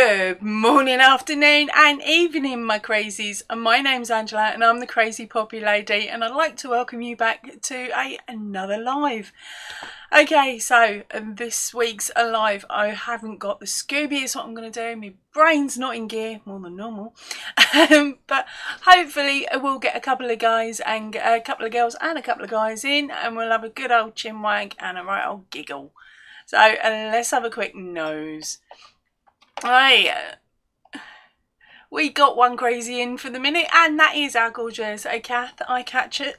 Good morning, afternoon and evening, my crazies. My name's Angela and I'm the Crazy Poppy Lady, and I'd like to welcome you back to another live. Okay, so this week's live, I haven't got the Scooby, is what I'm going to do. My brain's not in gear, more than normal. But hopefully we'll get a couple of guys and a couple of girls and a couple of guys in, and we'll have a good old chinwag and a right old giggle. So let's have a quick nose. Right, we got one crazy in for the minute, and that is our gorgeous Kath's eye catchers.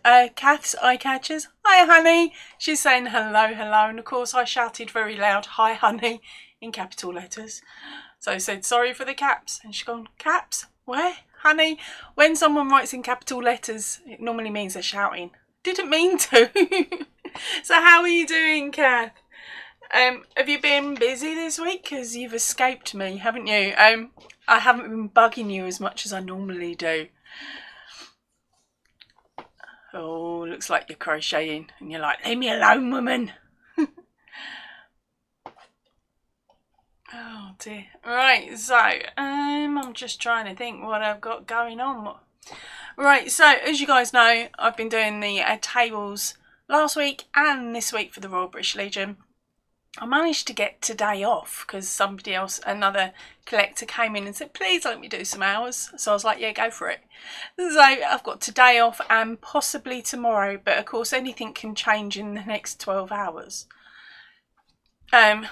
Hi, honey. She's saying hello, hello, and of course I shouted very loud, "Hi, honey," in capital letters. So I said sorry for the caps, and she's gone, "Caps? Where, honey?" When someone writes in capital letters, it normally means they're shouting. Didn't mean to. So how are you doing, Kath? Have you been busy this week? Because you've escaped me, haven't you? I haven't been bugging you as much as I normally do. Oh, looks like you're crocheting. And you're like, leave me alone, woman. Oh, dear. Right, so, I'm just trying to think what I've got going on. Right, so, as you guys know, I've been doing the tables last week and this week for the Royal British Legion. I managed to get today off because somebody else, another collector, came in and said, please let me do some hours. So I was like, yeah, go for it. So I've got today off and possibly tomorrow, but of course anything can change in the next 12 hours. Because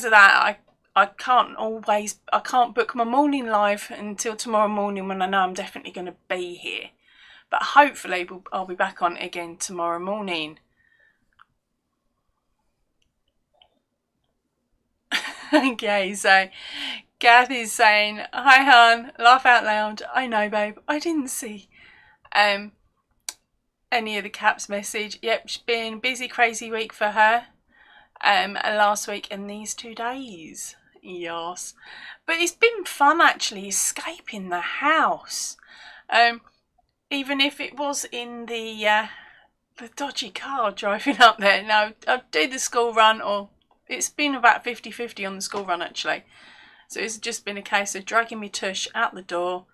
of that, I can't book my morning live until tomorrow morning when I know I'm definitely going to be here. But hopefully I'll be back on again tomorrow morning. Okay, so Kath is saying, hi hon, laugh out loud. I know, babe, I didn't see any of the caps message. Yep, it's been a busy, crazy week for her. Last week and these 2 days. Yes. But it's been fun actually escaping the house. Even if it was in the dodgy car driving up there. No, I'll do the school run, or it's been about 50-50 on the school run actually. So it's just been a case of dragging me tush out the door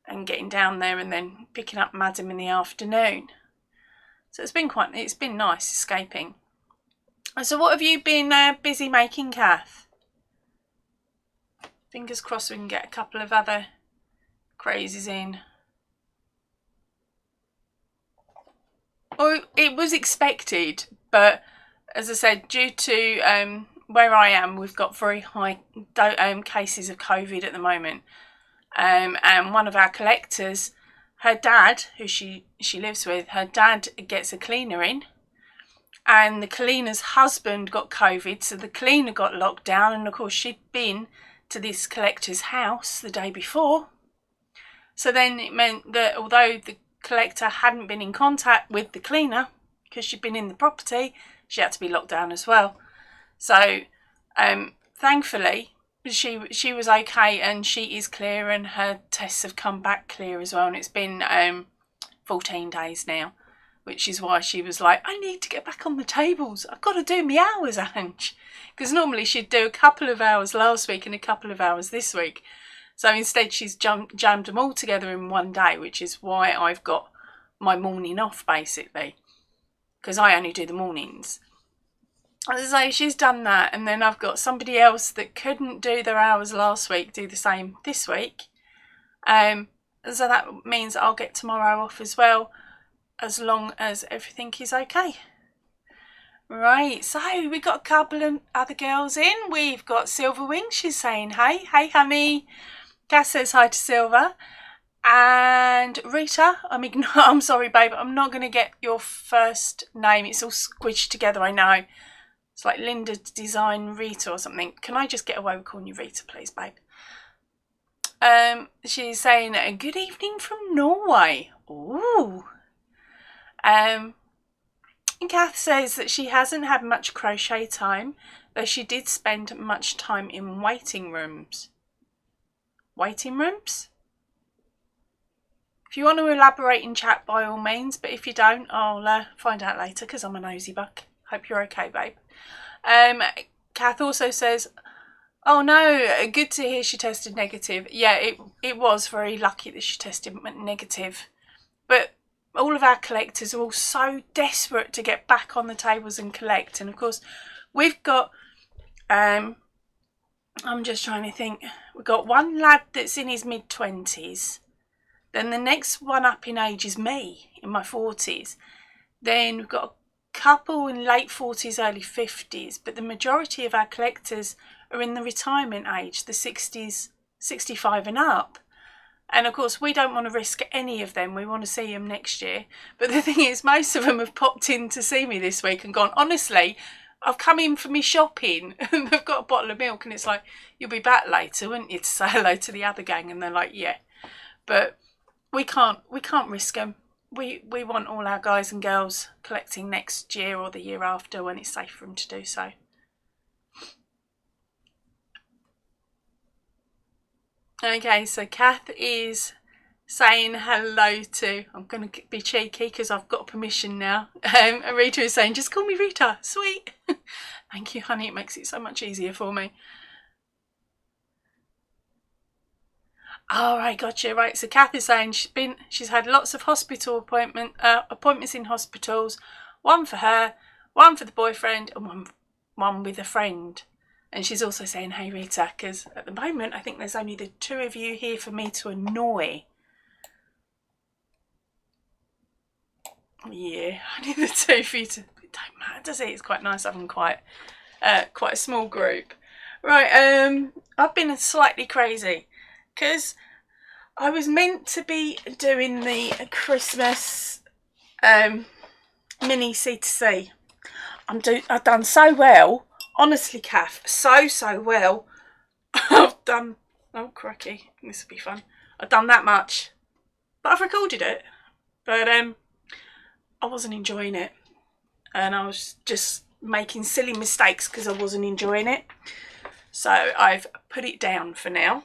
and getting down there and then picking up Madam in the afternoon. So it's been nice escaping. So what have you been busy making, Kath? Fingers crossed we can get a couple of other crazies in. Oh, it was expected, but as I said, due to where I am, we've got very high cases of COVID at the moment. And one of our collectors, her dad, who she lives with, her dad gets a cleaner in. And the cleaner's husband got COVID, so the cleaner got locked down. And of course, she'd been to this collector's house the day before. So then it meant that although the collector hadn't been in contact with the cleaner, because she'd been in the property, she had to be locked down as well. So thankfully she was okay and she is clear, and her tests have come back clear as well, and it's been 14 days now, which is why she was like, I need to get back on the tables, I've got to do my hours, Ange, because normally she'd do a couple of hours last week and a couple of hours this week. So instead she's jammed them all together in one day, which is why I've got my morning off basically, because I only do the mornings. So she's done that, and then I've got somebody else that couldn't do their hours last week do the same this week. So that means I'll get tomorrow off as well, as long as everything is okay. Right, so we've got a couple of other girls in. We've got Silver Wing, she's saying hey, hey honey. Cass says hi to Silver. And Rita, I'm sorry babe, I'm not going to get your first name, it's all squished together, I know. It's like Linda Design Rita or something. Can I just get away with calling you Rita, please, babe? She's saying, good evening from Norway. Ooh. And Kath says that she hasn't had much crochet time, though she did spend much time in waiting rooms. Waiting rooms? If you want to elaborate in chat, by all means, but if you don't, I'll find out later because I'm a nosy buck. Hope you're okay, babe. Kath also says, Oh no, good to hear she tested negative. Yeah, it was very lucky that she tested negative. But all of our collectors are all so desperate to get back on the tables and collect. And of course, we've got, I'm just trying to think, we've got one lad that's in his mid-20s. Then the next one up in age is me, in my 40s. Then we've got a couple in late 40s, early 50s. But the majority of our collectors are in the retirement age, the 60s, 65 and up. And of course, we don't want to risk any of them. We want to see them next year. But the thing is, most of them have popped in to see me this week and gone, honestly, I've come in for me shopping and they've got a bottle of milk. And it's like, you'll be back later, wouldn't you, to say hello to the other gang? And they're like, yeah. But we can't risk them. We want all our guys and girls collecting next year or the year after when it's safe for them to do so. Okay, so Kath is saying hello to, I'm going to be cheeky because I've got permission now. Rita is saying, just call me Rita, sweet. Thank you, honey, it makes it so much easier for me. All right, gotcha. Right, so Kath is saying she's had lots of hospital appointments in hospitals. One for her, one for the boyfriend, and one with a friend. And she's also saying, hey Rita, because at the moment I think there's only the two of you here for me to annoy. Yeah, only the two for you to. It don't matter, does it? It's quite nice having quite a small group. Right, I've been slightly crazy because I was meant to be doing the Christmas mini C2C. I've done so well. Honestly, Kath, so well. I've done, oh cracky, this will be fun. I've done that much, but I've recorded it. But I wasn't enjoying it, and I was just making silly mistakes because I wasn't enjoying it. So I've put it down for now,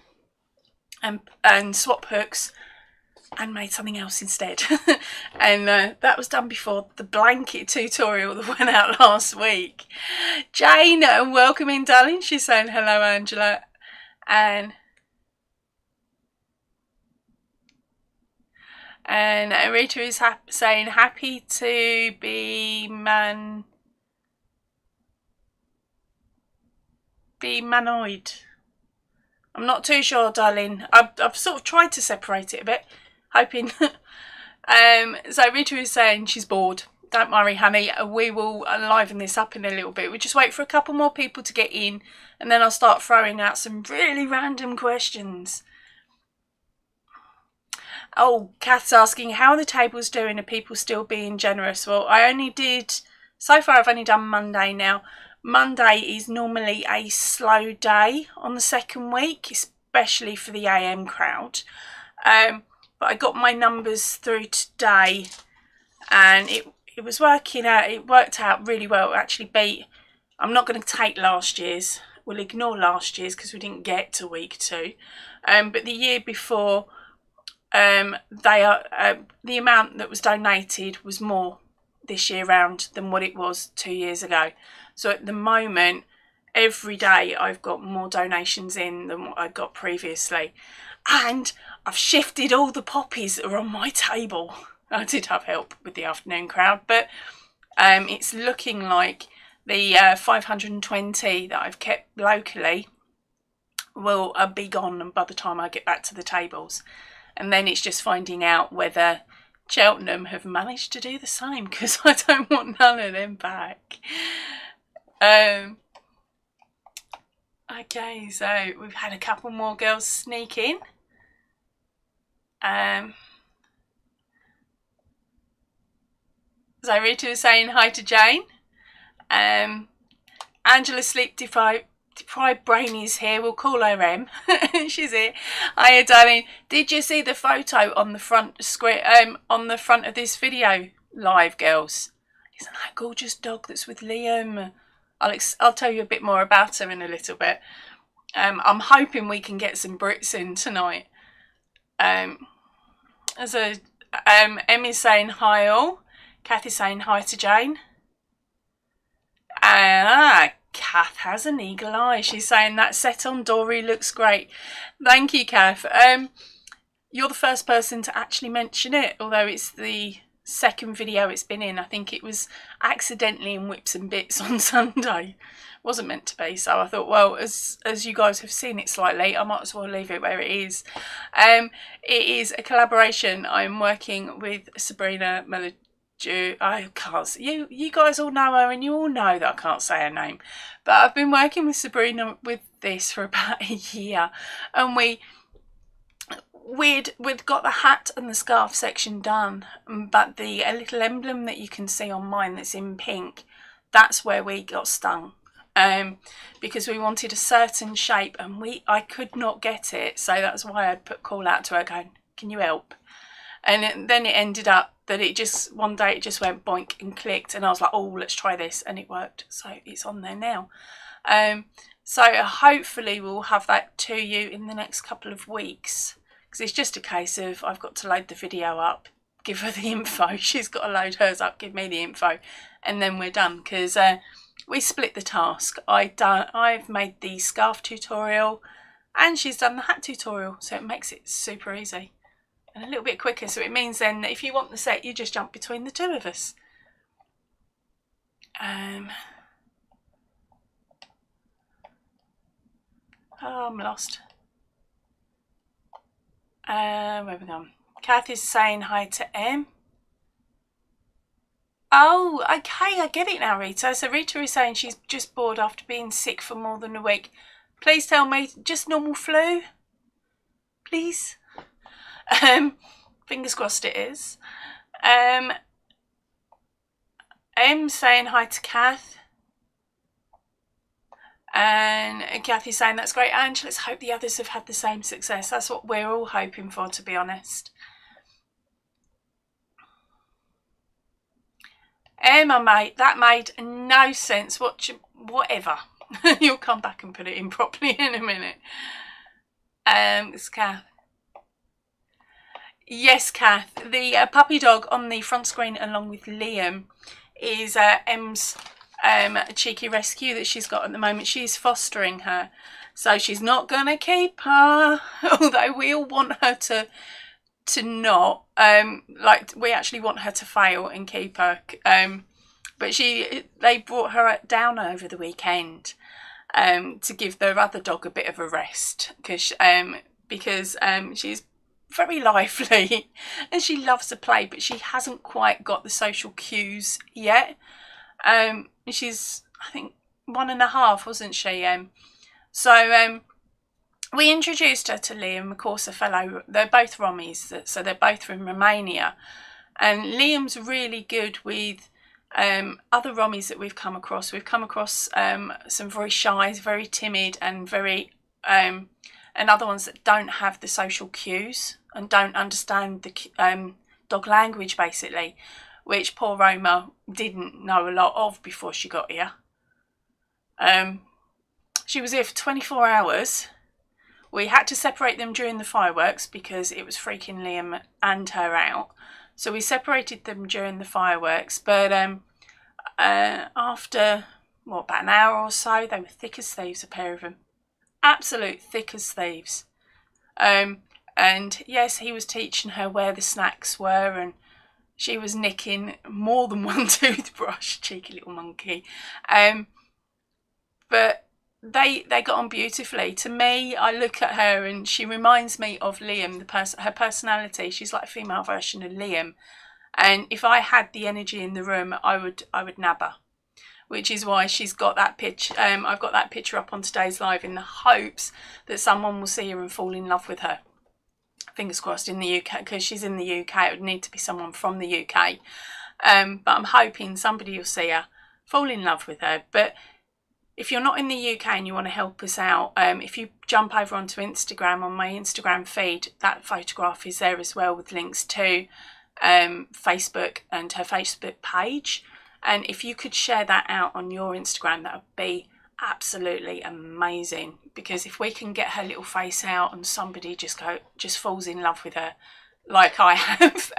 and swap hooks, and made something else instead. And that was done before the blanket tutorial that went out last week. Jane, welcome in, darling. She's saying hello, Angela. And Rita is saying happy to be manoid. I'm not too sure, darling. I've sort of tried to separate it a bit, hoping. So Rita is saying she's bored. Don't worry, honey. We will liven this up in a little bit. We just wait for a couple more people to get in, and then I'll start throwing out some really random questions. Oh, Kath's asking, how are the tables doing? Are people still being generous? Well, so far I've only done Monday now. Monday is normally a slow day on the second week, especially for the AM crowd. But I got my numbers through today, and it was working out. It worked out really well. It actually beat. I'm not going to take last year's. We'll ignore last year's because we didn't get to week 2. But the year before, the amount that was donated was more this year round than what it was 2 years ago. So at the moment, every day I've got more donations in than what I got previously. And I've shifted all the poppies that are on my table. I did have help with the afternoon crowd, but it's looking like the 520 that I've kept locally will be gone by the time I get back to the tables. And then it's just finding out whether Cheltenham have managed to do the same, because I don't want none of them back. Okay, so we've had a couple more girls sneak in. So Rita is saying hi to Jane. Angela sleep deprived Brainy's here. We'll call her M. She's here. Hiya, darling. Did you see the photo on the front screen? On the front of this video, live girls. Isn't that a gorgeous dog that's with Liam? I'll tell you a bit more about her in a little bit. I'm hoping we can get some Brits in tonight. M is saying hi all. Kath is saying hi to Jane. Kath has an eagle eye. She's saying that set on Dory looks great. Thank you, Kath. You're the first person to actually mention it, although it's the second video it's been in. I think it was accidentally in Whips and Bits on Sunday. Wasn't meant to be, so I thought, well, as you guys have seen it slightly, I might as well leave it where it is. It is a collaboration. I'm working with Sabrina I can't. You guys all know her, and you all know that I can't say her name. But I've been working with Sabrina with this for about a year, and we'd got the hat and the scarf section done, but the little emblem that you can see on mine that's in pink, that's where we got stung. Because we wanted a certain shape and I could not get it, so that's why I'd call out to her going, can you help? And then it ended up that one day it just went boink and clicked, and I was like, oh, let's try this, and it worked, so it's on there now. So hopefully we'll have that to you in the next couple of weeks, because it's just a case of I've got to load the video up, give her the info, she's got to load hers up, give me the info, and then we're done, because we split the task. I've made the scarf tutorial and she's done the hat tutorial, so it makes it super easy and a little bit quicker. So it means then that if you want the set, you just jump between the two of us. Oh, I'm lost. Where have we gone? Kath is saying hi to M. Oh, okay, I get it now, Rita. So Rita is saying she's just bored after being sick for more than a week. Please tell me, just normal flu? Please? Fingers crossed it is. M saying hi to Kath. And Kathy's saying that's great, Ange. Let's hope the others have had the same success. That's what we're all hoping for, to be honest. Emma, mate, that made no sense. Whatever. You'll come back and put it in properly in a minute. It's Kath. Yes, Kath. The puppy dog on the front screen along with Liam is Em's cheeky rescue that she's got at the moment. She's fostering her, so she's not going to keep her, although we all want her to not, like, we actually want her to fail and keep her, but they brought her down over the weekend to give their other dog a bit of a rest, because she's very lively and she loves to play, but she hasn't quite got the social cues yet. She's, I think, 1.5, wasn't she? So we introduced her to Liam, of course, a fellow. They're both Rommies, so they're both from Romania. And Liam's really good with other Rommies that we've come across. We've come across some very shy, very timid, and and other ones that don't have the social cues and don't understand the dog language, basically, which poor Roma didn't know a lot of before she got here. She was here for 24 hours. We had to separate them during the fireworks because it was freaking Liam and her out. So we separated them during the fireworks. But after, about an hour or so, they were thick as thieves, a pair of them. Absolute thick as thieves. And yes, he was teaching her where the snacks were, and she was nicking more than one toothbrush, cheeky little monkey. But they got on beautifully. To me, I look at her and she reminds me of Liam, her personality. She's like a female version of Liam. And if I had the energy in the room, I would nab her. Which is why she's got that picture. I've got that picture up on today's live in the hopes that someone will see her and fall in love with her. Fingers crossed in the UK, because she's in the UK. It would need to be someone from the UK. But I'm hoping somebody will see her, fall in love with her. But if you're not in the UK and you want to help us out, if you jump over onto Instagram, on my Instagram feed, that photograph is there as well, with links to Facebook and her Facebook page. And if you could share that out on your Instagram, that would be absolutely amazing, because if we can get her little face out and somebody just falls in love with her like I have,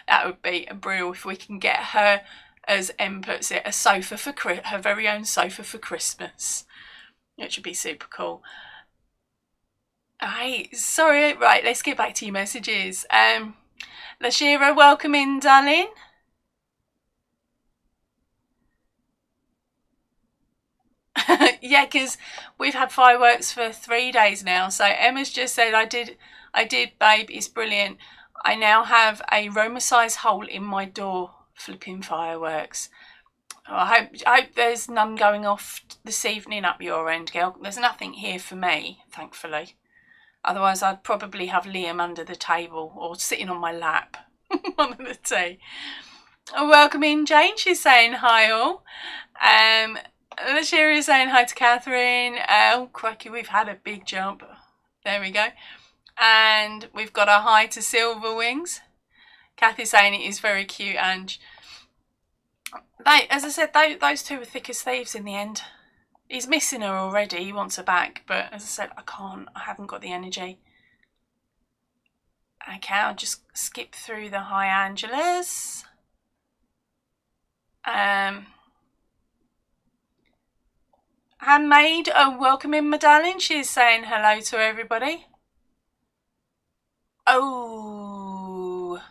that would be a brill. If we can get her as Em puts it, a sofa for her very own sofa for Christmas, which would be super cool. Alright, sorry, right, let's get back to your messages. Lashira, welcome in, darling. Yeah, because we've had fireworks for 3 days now. So Emma's just said, I did, babe, it's brilliant. I now have a Roma size hole in my door, flipping fireworks. I hope there's none going off this evening up your end, girl. There's nothing here for me, thankfully. Otherwise, I'd probably have Liam under the table or sitting on my lap. One of the two. Welcome in, Jane. She's saying hi all. Lashira is saying hi to Catherine. Oh, crikey, we've had a big jump. There we go. And we've got a hi to Silver Wings. Kathy's saying it is very cute, and they, as I said, those two were thick as thieves in the end. He's missing her already. He wants her back, but as I said, I can't. I haven't got the energy. Okay, I'll just skip through the hi Angelas. Handmaid, oh, welcome in, my darling. She's saying hello to everybody. Oh.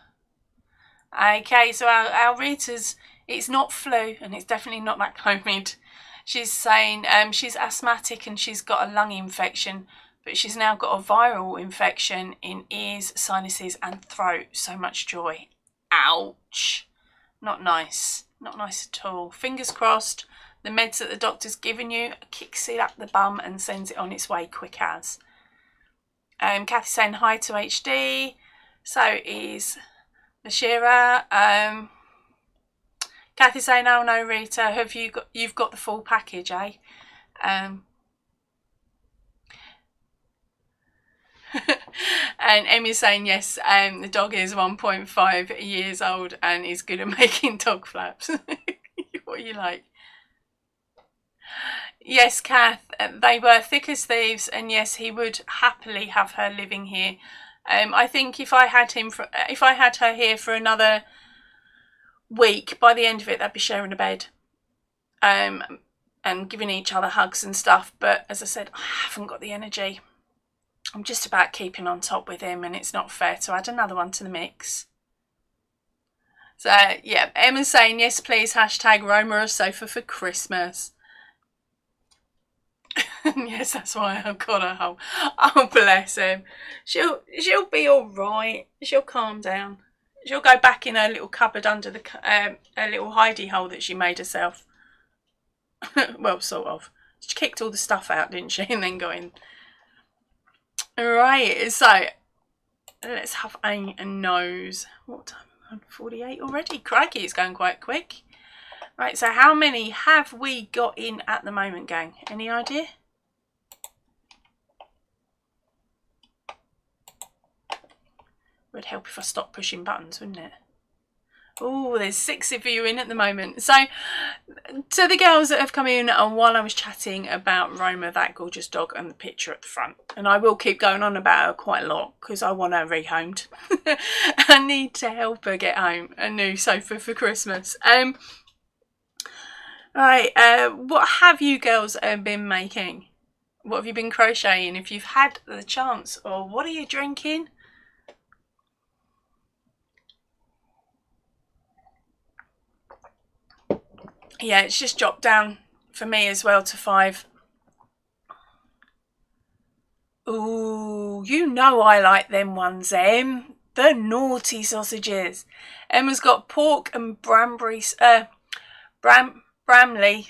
Okay, so our Rita's, it's not flu, and it's definitely not that COVID. She's saying she's asthmatic and she's got a lung infection, but she's now got a viral infection in ears, sinuses and throat. So much joy. Ouch. Not nice. Not nice at all. Fingers crossed the meds that the doctor's given you kicks it up the bum and sends it on its way quick as. Kathy's saying hi to HD. So is Lashira. Kathy's saying, oh no, Rita, you've got the full package, eh? And Emmy's saying yes, the dog is 1.5 years old and is good at making dog flaps. What are you like? Yes, Kath, they were thick as thieves, and yes, he would happily have her living here. I think if I had her here for another week, by the end of it, they'd be sharing a bed, and giving each other hugs and stuff. But as I said, I haven't got the energy. I'm just about keeping on top with him, and it's not fair to add another one to the mix. So yeah, Emma's saying yes, please. Hashtag Roma a sofa for Christmas. Yes, that's why I've got her home. Oh, bless him. She'll be all right. She'll calm down. She'll go back in her little cupboard under the her little hidey hole that she made herself. Well, sort of. She kicked all the stuff out, didn't she, and then got in. Right, so let's have a nose. What time? 48 already. Crikey, it's going quite quick. Right, so how many have we got in at the moment, gang? Any idea? Would help if I stopped pushing buttons, wouldn't it? Oh, there's 6 of you in at the moment. So, to the girls that have come in while I was chatting about Roma, that gorgeous dog, and the picture at the front. And I will keep going on about her quite a lot because I want her rehomed. I need to help her get home a new sofa for Christmas. Right, what have you girls been making? What have you been crocheting? If you've had the chance, or what are you drinking? Yeah, it's just dropped down for me as well to 5. Ooh, you know I like them ones, Em. The naughty sausages. Emma's got pork and Bramley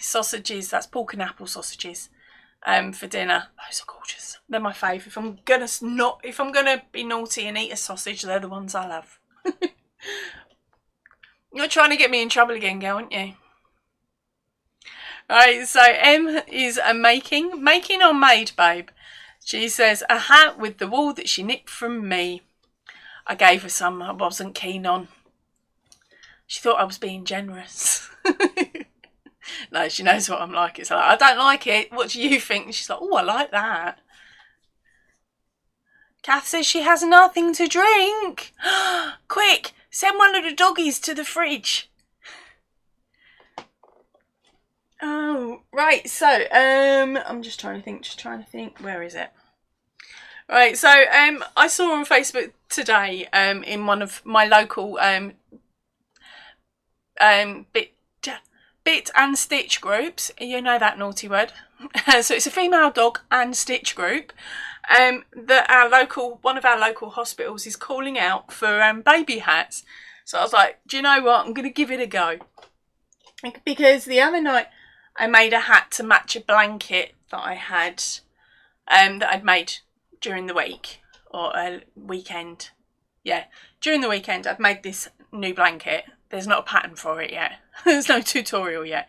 sausages. That's pork and apple sausages for dinner. Those are gorgeous. They're my favourite. If I'm gonna be naughty and eat a sausage, they're the ones I love. You're trying to get me in trouble again, girl, aren't you? Right, so Em is making or made, babe? She says, a hat with the wool that she nicked from me. I gave her some I wasn't keen on. She thought I was being generous. No, she knows what I'm like. It's like, I don't like it. What do you think? And she's like, oh, I like that. Kath says she has nothing to drink. Quick, send one of the doggies to the fridge. Oh, right. So, I'm just trying to think. Where is it? Right. So, I saw on Facebook today, in one of my local bit and stitch groups. You know that naughty word. So it's a female dog and stitch group. That one of our local hospitals is calling out for baby hats. So I was like, do you know what? I'm going to give it a go. Because the other night I made a hat to match a blanket that I had, that I'd made during the week or a weekend. Yeah, during the weekend I'd made this new blanket. There's not a pattern for it yet. There's no tutorial yet.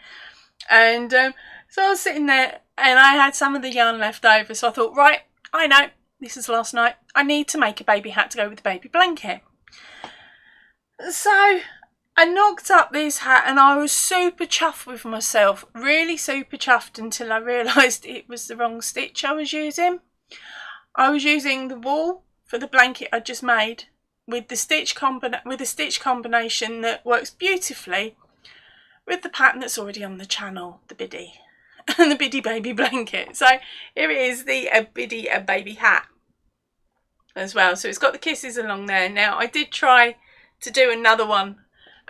And so I was sitting there and I had some of the yarn left over. So I thought, right, I know, this is last night. I need to make a baby hat to go with the baby blanket. So I knocked up this hat and I was super chuffed with myself. Really super chuffed until I realised it was the wrong stitch I was using. I was using the wool for the blanket I just made with the stitch combination that works beautifully with the pattern that's already on the channel, the Biddy. And the Biddy baby blanket. So here it is, the Biddy baby hat as well. So it's got the kisses along there. Now I did try to do another one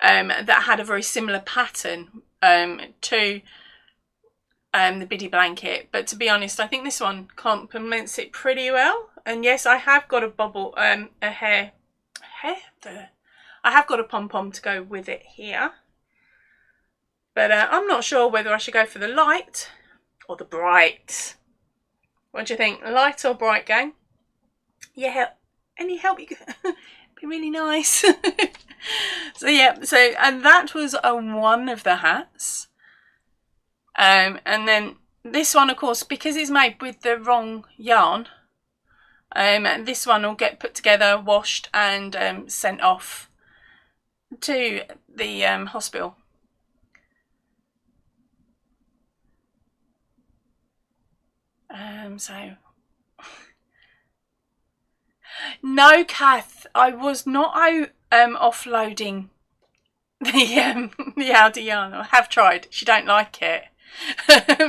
that had a very similar pattern to the Biddy blanket, but to be honest, I think this one complements it pretty well. And yes, I have got a bobble, I have got a pom-pom to go with it here. But I'm not sure whether I should go for the light or the bright. What do you think? Light or bright, gang? Yeah, any help you could be really nice. So yeah, and that was one of the hats. And then this one, of course, because it's made with the wrong yarn, this one will get put together, washed and sent off to the hospital. So no, Kath, I was not offloading the Aldi yarn. I have tried. She don't like it.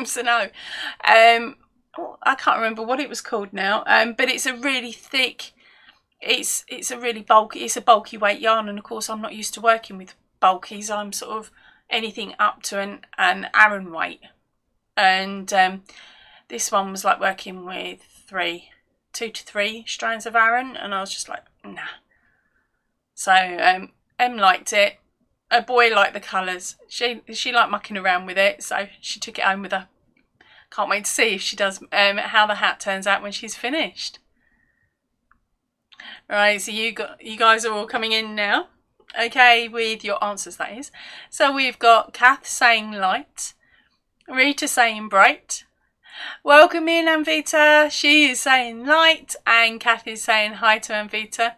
So no. I can't remember what it was called now. But it's a really thick. It's a really bulky. It's a bulky weight yarn, and of course I'm not used to working with bulkies. I'm sort of anything up to an Aran weight, and this one was like working with 2 to 3 strands of Aran, and I was just like, nah. So Em liked it. A boy liked the colours. She liked mucking around with it, so she took it home with her. Can't wait to see if she does how the hat turns out when she's finished. Right, so you guys are all coming in now, okay, with your answers, that is. So we've got Kath saying light, Rita saying bright. Welcome in, Anvita. She is saying light, and Kath is saying hi to Anvita.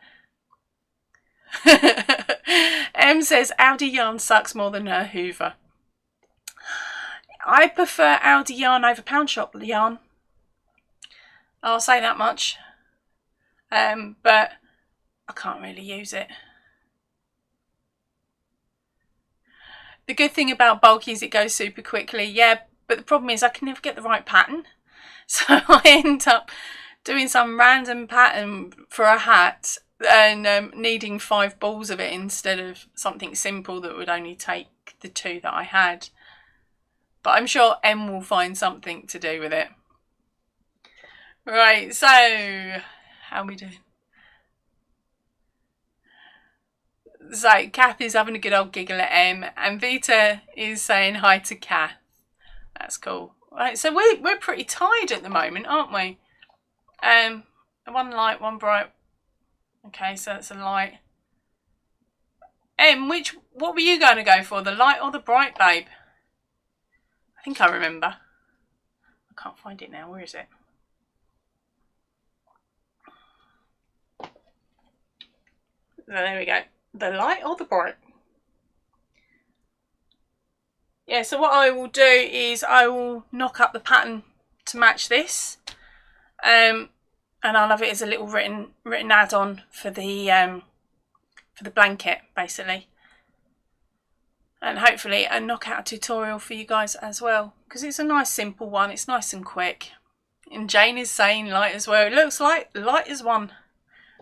Em says Aldi yarn sucks more than her Hoover. I prefer Aldi yarn over pound shop yarn. I'll say that much. But I can't really use it. The good thing about bulky is it goes super quickly. Yeah, but the problem is I can never get the right pattern. So I end up doing some random pattern for a hat and needing 5 balls of it instead of something simple that would only take the 2 that I had. But I'm sure Em will find something to do with it. Right, so how are we doing? So Kath is having a good old giggle at Em, and Vita is saying hi to Kath. That's cool. Right, so we're pretty tied at the moment, aren't we? One light, one bright. Okay, so that's a light. Em, what were you going to go for, the light or the bright, babe? I think I remember. I can't find it now. Where is it? There we go. The light or the bright? Yeah, so what I will do is I will knock up the pattern to match this. And I'll have it as a little written add-on for the blanket, basically. and hopefully a knockout tutorial for you guys as well, because it's a nice simple one. It's nice and quick. And Jane is saying light as well. It looks like light as one.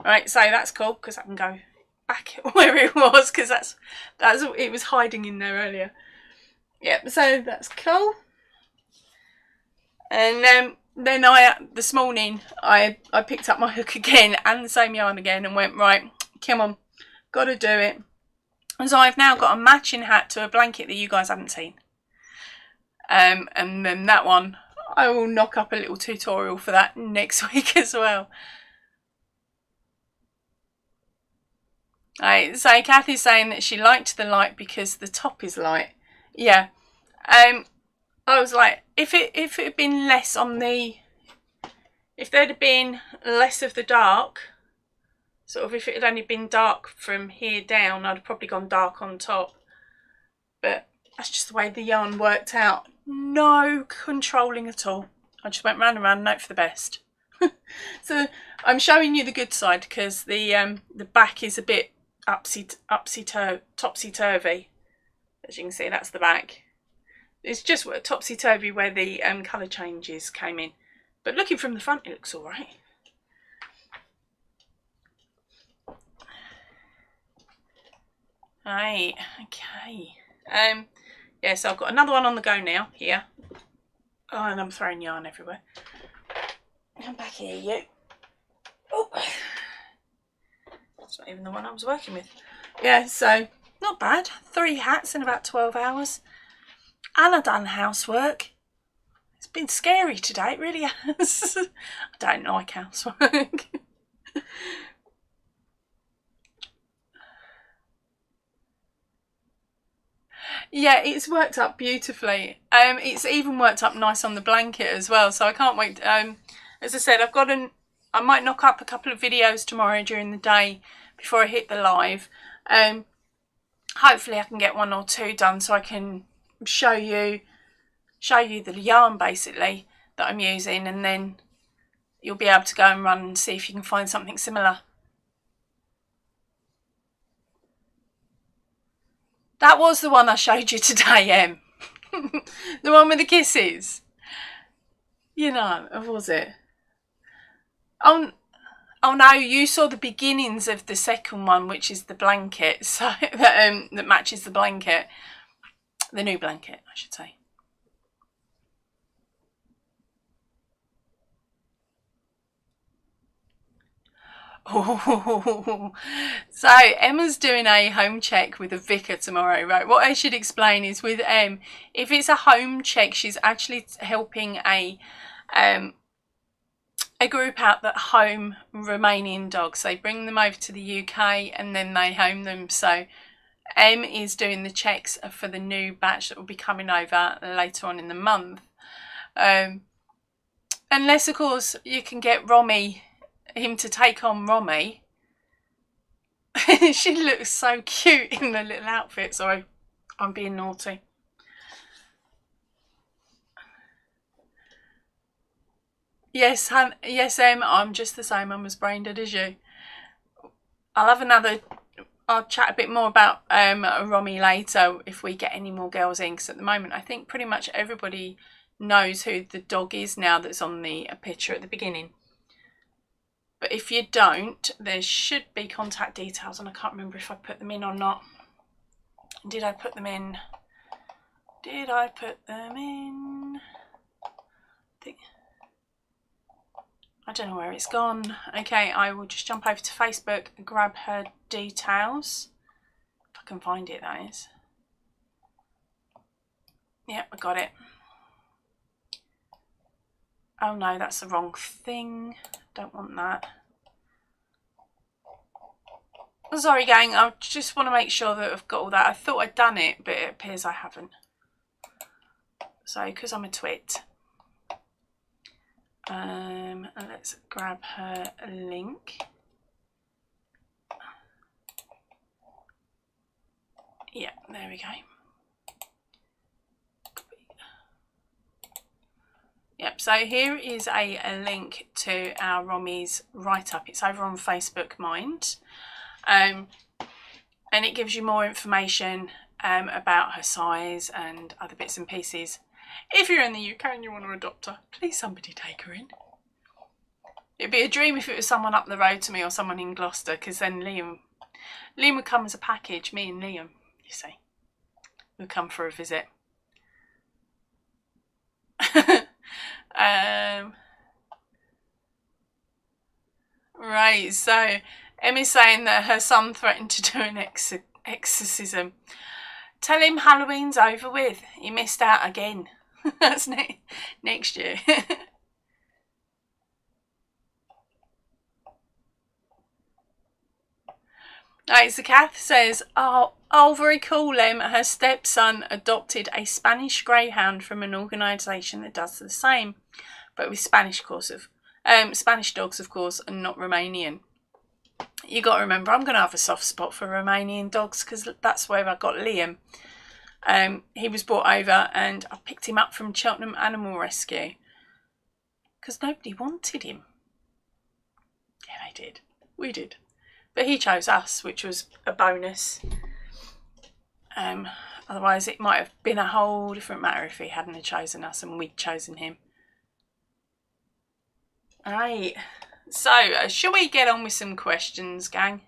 Right, so that's cool, because I can go back where it was, because that's it was hiding in there earlier. Yep, so that's cool. And then this morning I picked up my hook again and the same yarn again and went, right, come on, got to do it. And so I've now got a matching hat to a blanket that you guys haven't seen. And then that one, I will knock up a little tutorial for that next week as well. Right, so Kathy's saying that she liked the light because the top is light. Yeah. I was like, if it had been less on the, if there'd have been less of the dark, sort of if it had only been dark from here down, I'd have probably gone dark on top. But that's just the way the yarn worked out. No controlling at all. I just went round and round and hope for the best. So I'm showing you the good side, because the back is a bit topsy-turvy. As you can see, that's the back. It's just topsy-turvy where the colour changes came in. But looking from the front, it looks alright. Right, okay. Yeah, so I've got another one on the go now, here. Oh, and I'm throwing yarn everywhere. Come back here, you. Oh. That's not even the one I was working with. Yeah, so not bad. 3 hats in about 12 hours. And I've done housework. It's been scary today, it really has. I don't like housework. Yeah, it's worked up beautifully. It's even worked up nice on the blanket as well, so I can't wait. As I said, I might knock up a couple of videos tomorrow during the day before I hit the live. Hopefully I can get 1 or 2 done so I can show you the yarn basically that I'm using, and then you'll be able to go and run and see if you can find something similar. That was the one I showed you today, Em. The one with the kisses. You know, was it? Oh no, you saw the beginnings of the second one, which is the blanket, so that matches the blanket. The new blanket, I should say. Oh, so Emma's doing a home check with a vicar tomorrow, right? What I should explain is with Em, if it's a home check, she's actually helping a group out that home Romanian dogs. They bring them over to the UK and then they home them. So Em is doing the checks for the new batch that will be coming over later on in the month. Unless, of course, you can get him to take on Romy. She looks so cute in the little outfit. Sorry, I'm being naughty. Yes, Em, I'm just the same. I'm as brain dead as you. I'll chat a bit more about Romy later if we get any more girls in, because at the moment I think pretty much everybody knows who the dog is now that's on the picture at the beginning. But if you don't, there should be contact details, and I can't remember if I put them in or not. Did I put them in? I don't know where it's gone. Okay, I will just jump over to Facebook and grab her details. If I can find it, that is. Yep, I got it. Oh no, that's the wrong thing. Don't want that. Sorry gang, I just want to make sure that I've got all that. I thought I'd done it, but it appears I haven't. So, because I'm a twit. Let's grab her link. Yeah, there we go. Yep, so here is a link to our Romy's write-up. It's over on Facebook Mind. And it gives you more information about her size and other bits and pieces. If you're in the UK and you want to adopt her, please somebody take her in. It'd be a dream if it was someone up the road to me or someone in Gloucester, because then Liam would come as a package, me and Liam, you see. Would come for a visit. Right, so Emmy's saying that her son threatened to do an exorcism. Tell him Halloween's over with. He missed out again. That's next year. Right, so Kath says, oh, very cool, her stepson adopted a Spanish greyhound from an organisation that does the same, but with Spanish dogs, of course, and not Romanian. You got to remember, I'm going to have a soft spot for Romanian dogs because that's where I got Liam. He was brought over and I picked him up from Cheltenham Animal Rescue because nobody wanted him. Yeah, they did. We did. But he chose us, which was a bonus. Otherwise, it might have been a whole different matter if he hadn't have chosen us and we'd chosen him. Alright, so shall we get on with some questions, gang?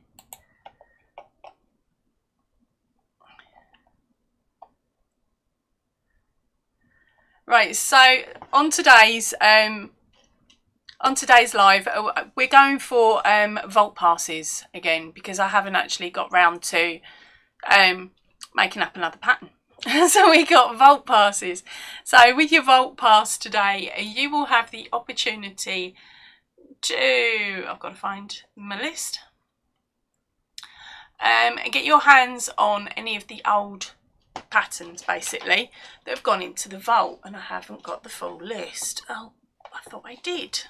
Right, so on today's live, we're going for vault passes again because I haven't actually got round to making up another pattern. So we got vault passes. So with your vault pass today, you will have the opportunity to, I've got to find my list, get your hands on any of the old patterns basically that have gone into the vault, and I haven't got the full list. Oh, I thought I did.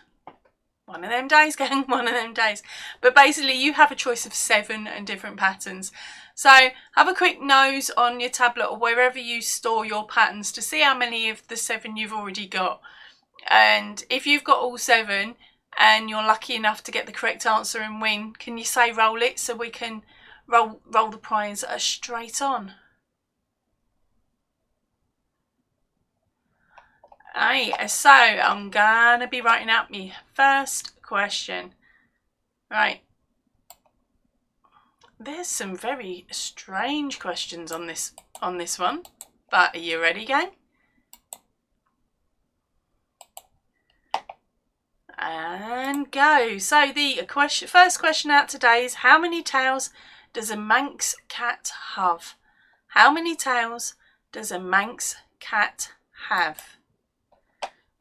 One of them days, gang, one of them days. But basically you have a choice of 7 and different patterns. So have a quick nose on your tablet or wherever you store your patterns to see how many of the 7 you've already got. And if you've got all 7 and you're lucky enough to get the correct answer and win, can you say roll it so we can roll the prize straight on? Right, so I'm gonna be writing out my first question. Right, there's some very strange questions on this one, but are you ready, gang? And go. So the first question out today is, how many tails does a Manx cat have? How many tails does a Manx cat have?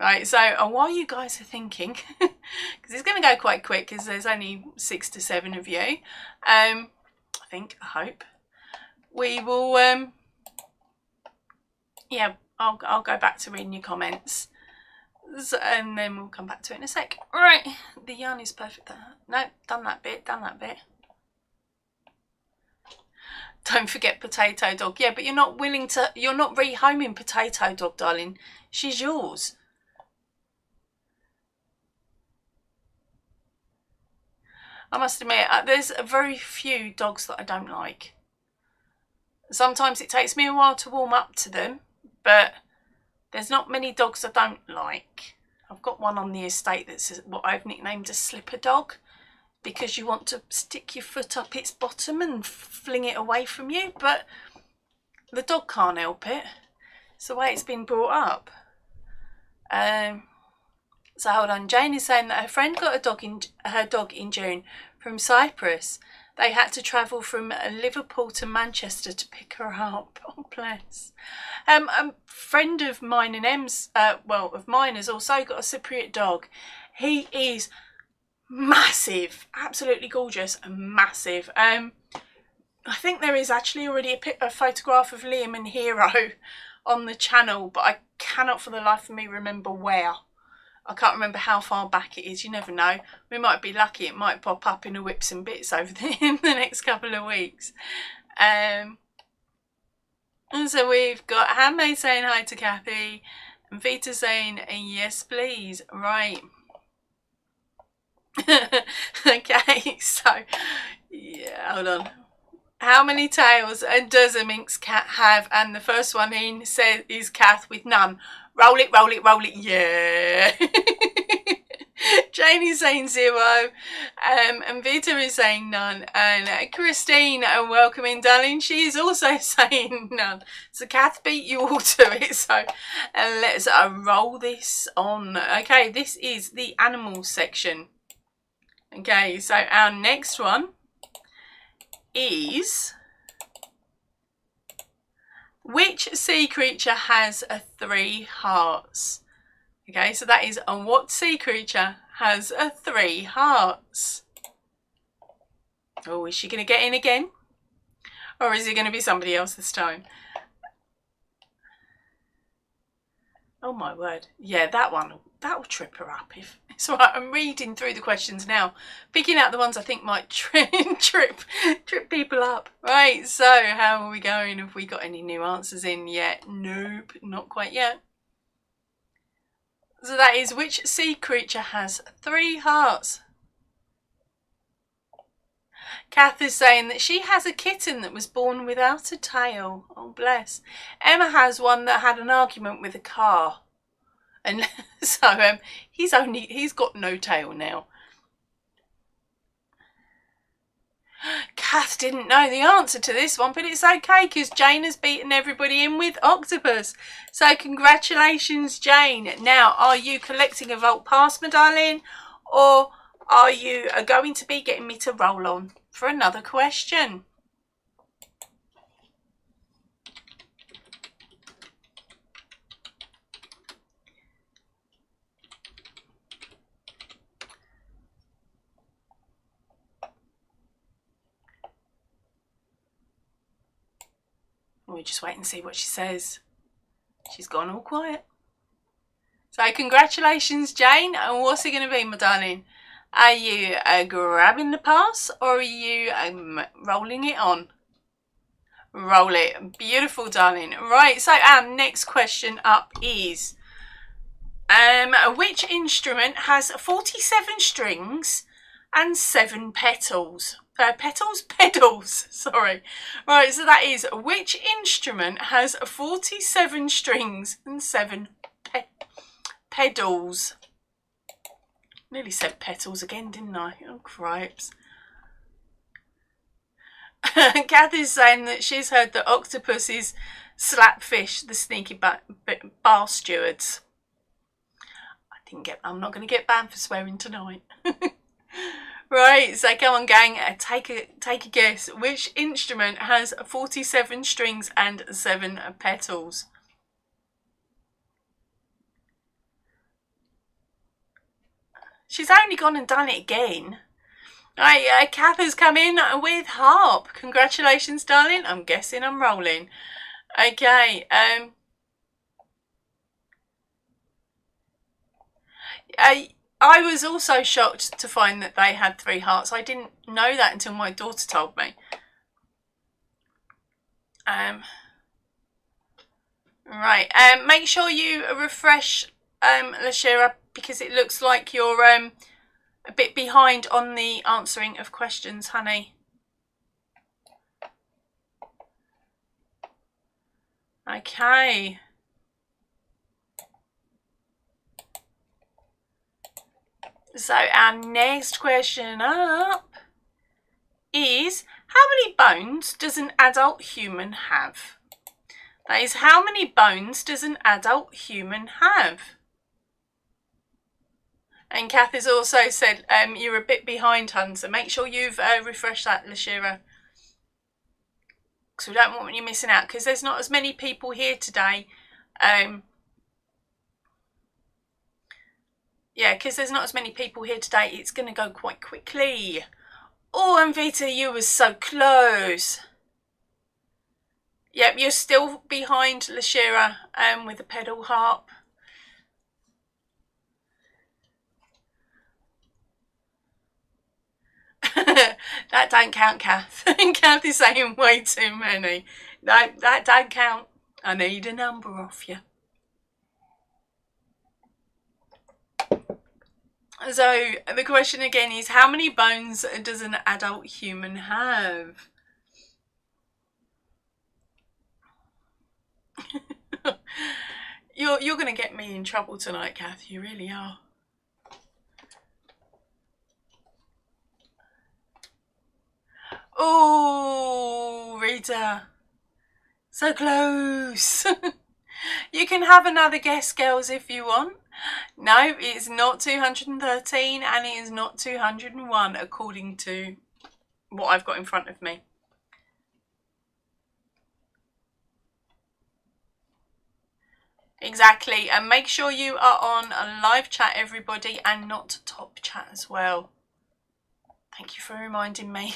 Right, so while you guys are thinking, because it's going to go quite quick because there's only 6 to 7 of you, I hope, we will, yeah, I'll go back to reading your comments, and then we'll come back to it in a sec. Right, the yarn is perfect there. No, done that bit. Don't forget Potato Dog. Yeah, but you're not rehoming Potato Dog, darling. She's yours. I must admit, there's very few dogs that I don't like. Sometimes it takes me a while to warm up to them, but there's not many dogs I don't like. I've got one on the estate that's what I've nicknamed a slipper dog, because you want to stick your foot up its bottom and fling it away from you, but the dog can't help it. It's the way it's been brought up. So hold on, Jane is saying that her friend got her dog in June from Cyprus. They had to travel from Liverpool to Manchester to pick her up. Oh, bless. A friend of mine and Em's, of mine, has also got a Cypriot dog. He is massive, absolutely gorgeous and massive. I think there is actually already a photograph of Liam and Hero on the channel, but I cannot for the life of me remember where. I can't remember how far back it is. You never know. We might be lucky. It might pop up in a whips and bits over in the next couple of weeks. And so we've got Handmaid saying hi to Kathy, and Vita saying yes please. Right. Okay, so yeah, hold on. How many tails does a minx cat have? And the first one in says is Kath with none. Roll it, roll it, roll it. Yeah. Jane is saying 0. And Vita is saying none. And Christine, welcome in, darling. She is also saying none. So Kath beat you all to it. So let's roll this on. Okay, this is the animals section. Okay, so our next one is, which sea creature has 3 hearts? Okay, so that is what sea creature has 3 hearts? Oh, is she going to get in again? Or is it going to be somebody else this time? Oh my word. Yeah, that one, that'll trip her up. If it's all right, I'm reading through the questions now, picking out the ones I think might trip people up. Right, so how are we going? Have we got any new answers in yet? Nope, not quite yet. So that is, which sea creature has 3 hearts? Kath is saying that she has a kitten that was born without a tail. Oh, bless. Emma has one that had an argument with a car. And so he's got no tail now. Kath didn't know the answer to this one, but it's okay because Jane has beaten everybody in with octopus. So congratulations, Jane. Now, are you collecting a Vault Pass, my darling? Or are you going to be getting me to roll on for another question? We'll just wait and see what she says. She's gone all quiet. So congratulations, Jane. And what's it going to be, my darling? Are you grabbing the pass or are you rolling it on? Roll it. Beautiful, darling. Right, so our next question up is, which instrument has 47 strings and 7 petals? Pedals, sorry. Right, so that is, which instrument has 47 strings and 7 pedals? Nearly said petals again, didn't I? Oh, cripes. Kath is saying that she's heard that octopuses slap fish, the sneaky bar stewards. I'm not going to get banned for swearing tonight. Right, so come on, gang, take a guess. Which instrument has 47 strings and 7 petals? She's only gone and done it again. Right, Kath has come in with harp. Congratulations, darling. I'm guessing I'm rolling. Okay. I was also shocked to find that they had 3 hearts. I didn't know that until my daughter told me. Right. Make sure you refresh, LaShira, because it looks like you're a bit behind on the answering of questions, honey. Okay. So our next question up is, how many bones does an adult human have? That is, how many bones does an adult human have? And Kath has also said you're a bit behind, hun, so make sure you've refreshed that, LaShira. Because we don't want you missing out, because there's not as many people here today. Yeah, because there's not as many people here today, it's going to go quite quickly. Oh, and Vita, you were so close. Yep, you're still behind LaShira with the pedal harp. That don't count, Kath. Kath is saying way too many. No, that don't count. I need a number off you. So the question again is, how many bones does an adult human have? You're going to get me in trouble tonight, Kath. You really are. Oh, Rita. So close. You can have another guess, girls, if you want. No, it's not 213 and it is not 201 according to what I've got in front of me. Exactly, and make sure you are on a live chat, everybody, and not top chat as well. Thank you for reminding me.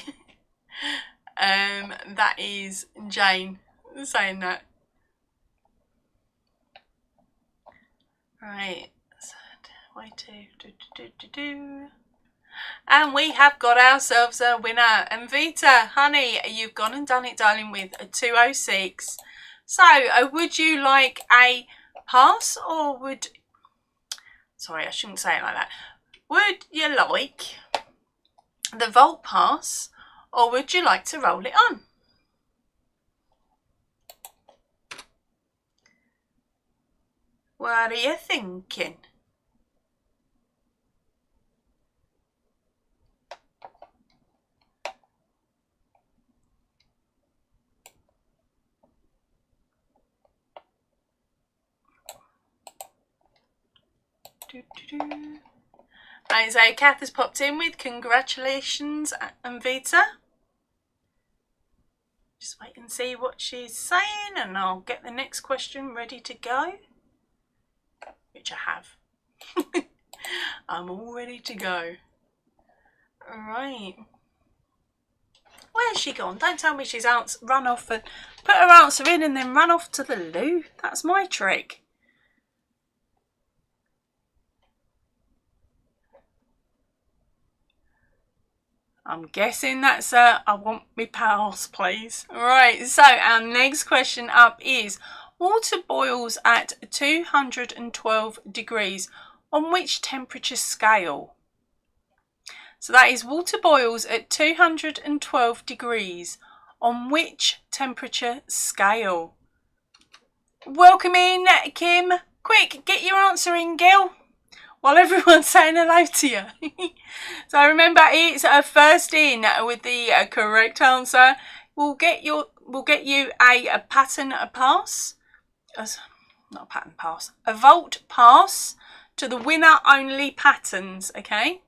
That is Jane saying that. Right, way to and we have got ourselves a winner. And Vita, honey, you've gone and done it, darling, with a 206. So, would you like a pass, or would... Sorry, I shouldn't say it like that. Would you like the vault pass, or would you like to roll it on? What are you thinking? Right, so Kath has popped in with congratulations, Vita. Just wait and see what she's saying, and I'll get the next question ready to go, which I have. I'm all ready to go. Right. Where's she gone? Don't tell me she's run off and put her answer in and then run off to the loo. That's my trick. I'm guessing that's I want me pass, please. Right, so our next question up is, water boils at 212 degrees on which temperature scale? So that is, water boils at 212 degrees on which temperature scale? Welcome in, Kim. Quick, get your answer in, Gil, while everyone's saying hello to you. So remember, it's a first in with the correct answer. We'll get you a pattern pass. Not a pattern pass. A vault pass to the winner only patterns, okay?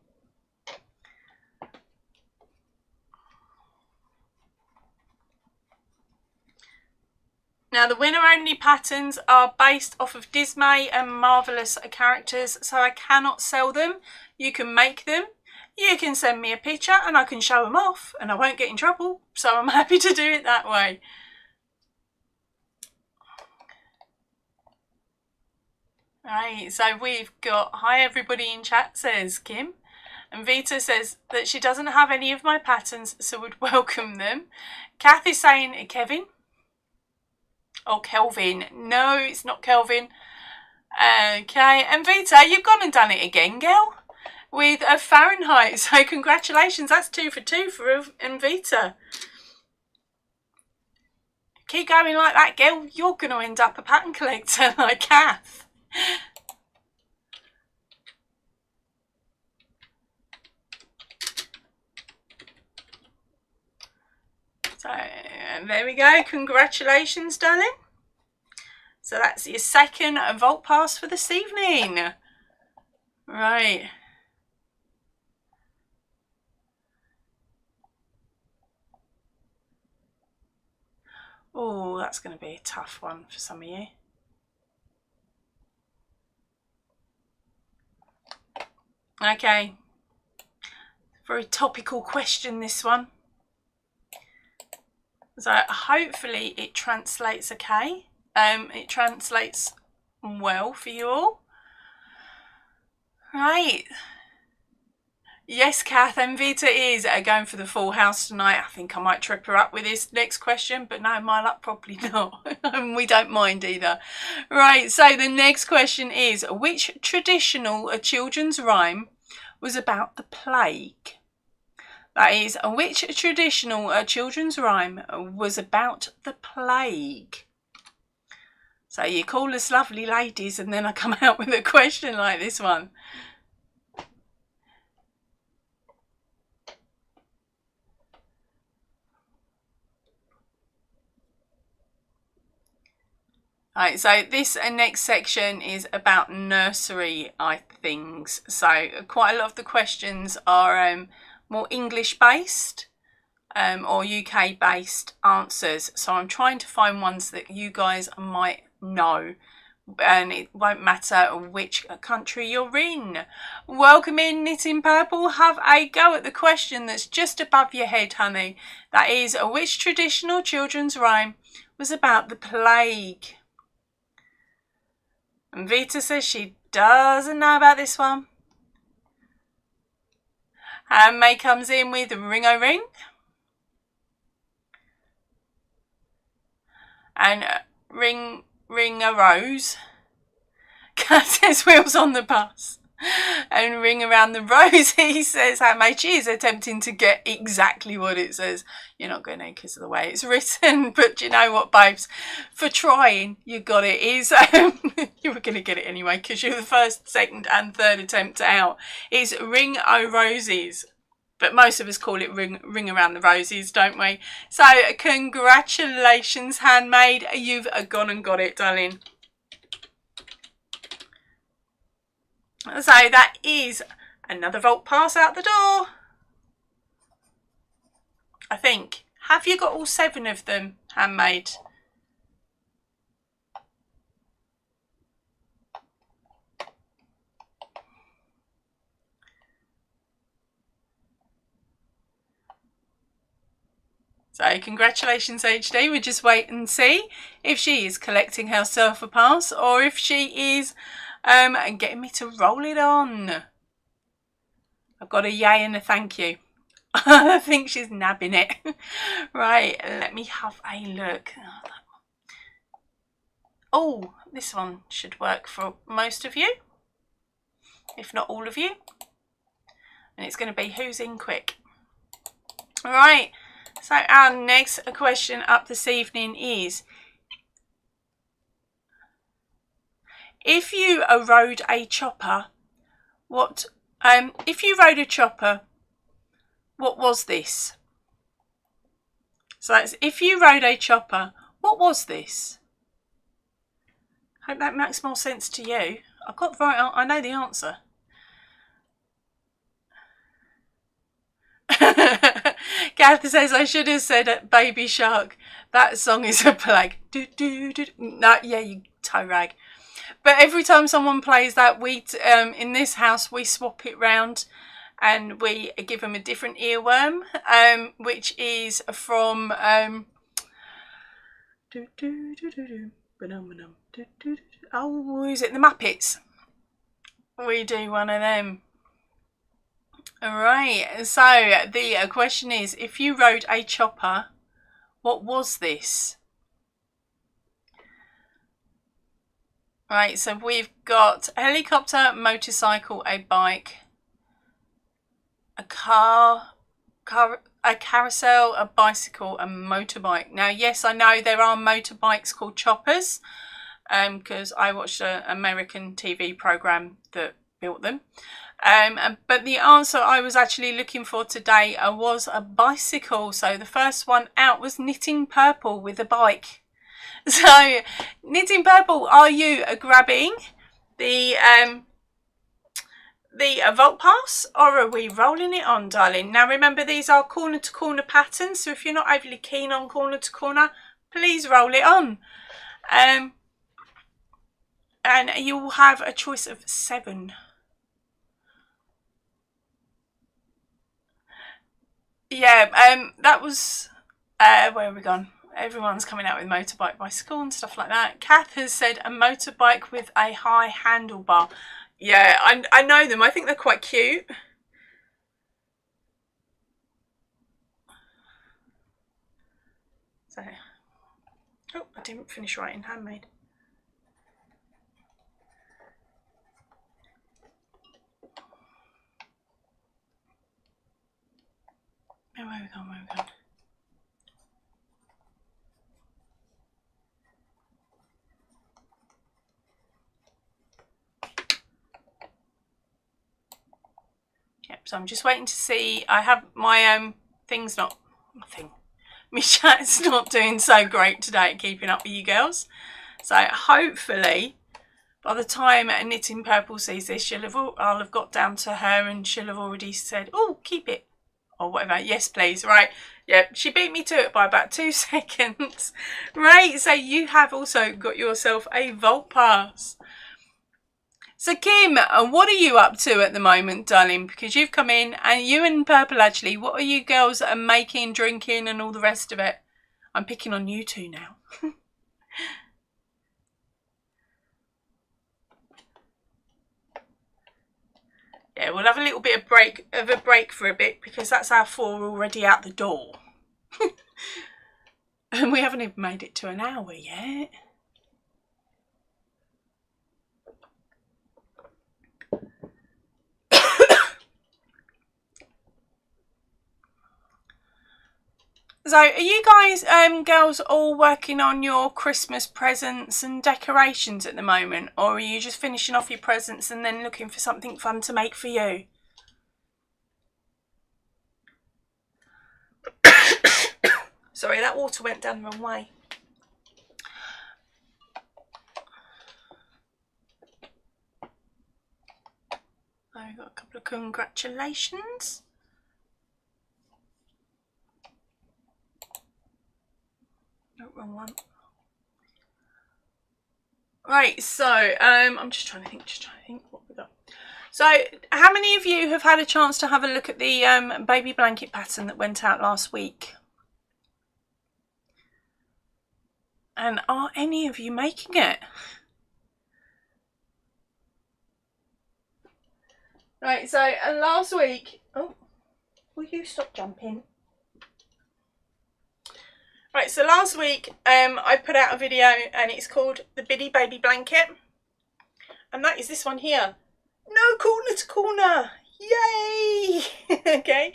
Now, the winner-only patterns are based off of Dismay and Marvellous characters, so I cannot sell them. You can make them. You can send me a picture and I can show them off and I won't get in trouble, so I'm happy to do it that way. Right, so we've got, hi everybody in chat, says Kim. And Vita says that she doesn't have any of my patterns, so would welcome them. Kath is saying Kevin. Oh, Kelvin. No, it's not Kelvin. Okay, and Vita, you've gone and done it again, girl, with a Fahrenheit. So congratulations, that's 2 for 2 for Vita. Keep going like that, girl. You're going to end up a pattern collector like Kath. So there we go. Congratulations, darling. So that's your second vault pass for this evening. Right. Oh, that's going to be a tough one for some of you. Okay. Very topical question, this one. So hopefully it translates okay. It translates well for you all. Right. Yes, Kath, and Vita is going for the full house tonight. I think I might trip her up with this next question, but no, my luck, probably not. We don't mind either. Right, so the next question is, which traditional children's rhyme was about the plague? That is, which traditional children's rhyme was about the plague? So you call us lovely ladies and then I come out with a question like this one. Right, so this next section is about nursery things. So quite a lot of the questions are more English based or UK based answers. So I'm trying to find ones that you guys might know. And it won't matter which country you're in. Welcome in, Knitting Purple. Have a go at the question that's just above your head, honey. That is, which traditional children's rhyme was about the plague? And Vita says she doesn't know about this one. And May comes in with ring-o-ring. And ring a rose. Cat says wheels on the bus. And ring around the rosy says handmade. She is attempting to get exactly what it says. You're not going to because of the way it's written, but you know what, babes, for trying you got it. Is you were going to get it anyway because you're the first, second and third attempt out. It's ring o roses, but most of us call it ring around the roses, don't we? So congratulations, handmade, you've gone and got it, darling. So that is another vault pass out the door. I think. Have you got all 7 of them, handmade? So congratulations, HD. We'll just wait and see if she is collecting herself a pass or if she is getting me to roll it on. I've got a yay and a thank you. I think she's nabbing it. Right, let me have a look. Oh, this one should work for most of you, if not all of you. And it's going to be who's in quick. All right, so our next question up this evening is, if you rode a chopper, what was this? So that's if you rode a chopper, what was this? Hope that makes more sense to you. I've got the right, I know the answer. Gareth says I should have said Baby Shark. That song is a plague. Do, do, do. No, yeah, you toe rag. But every time someone plays that, we in this house we swap it round and we give them a different earworm, which is from oh, is it the Muppets? We do one of them. Alright, so the question is, if you rode a chopper, what was this? Right, so we've got a helicopter, motorcycle, a bike, a car, a carousel, a bicycle, a motorbike. Now, yes, I know there are motorbikes called choppers, because I watched an American TV program that built them. But the answer I was actually looking for today was a bicycle. So the first one out was Knitting Purple with a bike. So, Knitting Purple, are you grabbing the vault pass, or are we rolling it on, darling? Now remember, these are corner to corner patterns, so if you're not overly keen on corner to corner, please roll it on. And you will have a choice of 7. Yeah, that was where have we gone? Everyone's coming out with motorbike, bicycle and stuff like that. Kath has said a motorbike with a high handlebar. Yeah, I know them. I think they're quite cute. So, oh, I didn't finish writing handmade. Oh, where we gone, where we gone? So I'm just waiting to see. I have my thing's not nothing. My chat's not doing so great today at keeping up with you girls. So hopefully by the time Knitting Purple sees this, I'll have got down to her and she'll have already said, oh, keep it, or whatever. Yes, please. Right. Yep. She beat me to it by about 2 seconds. Right. So you have also got yourself a Vault Pass. So Kim, what are you up to at the moment, darling? Because you've come in, and you and Purple actually, what are you girls making, drinking and all the rest of it? I'm picking on you two now. Yeah, we'll have a little bit of a break for a bit because that's our 4 already out the door. And we haven't even made it to an hour yet. So, are you guys, girls, all working on your Christmas presents and decorations at the moment? Or are you just finishing off your presents and then looking for something fun to make for you? Sorry, that water went down the wrong way. I've got a couple of congratulations. No, wrong one. Right, so I'm just trying to think what we got. So, how many of you have had a chance to have a look at the baby blanket pattern that went out last week? And are any of you making it? Right, so last week, oh, will you stop jumping? Right, so last week I put out a video and it's called the Biddy Baby Blanket. And that is this one here. No corner to corner. Yay! Okay.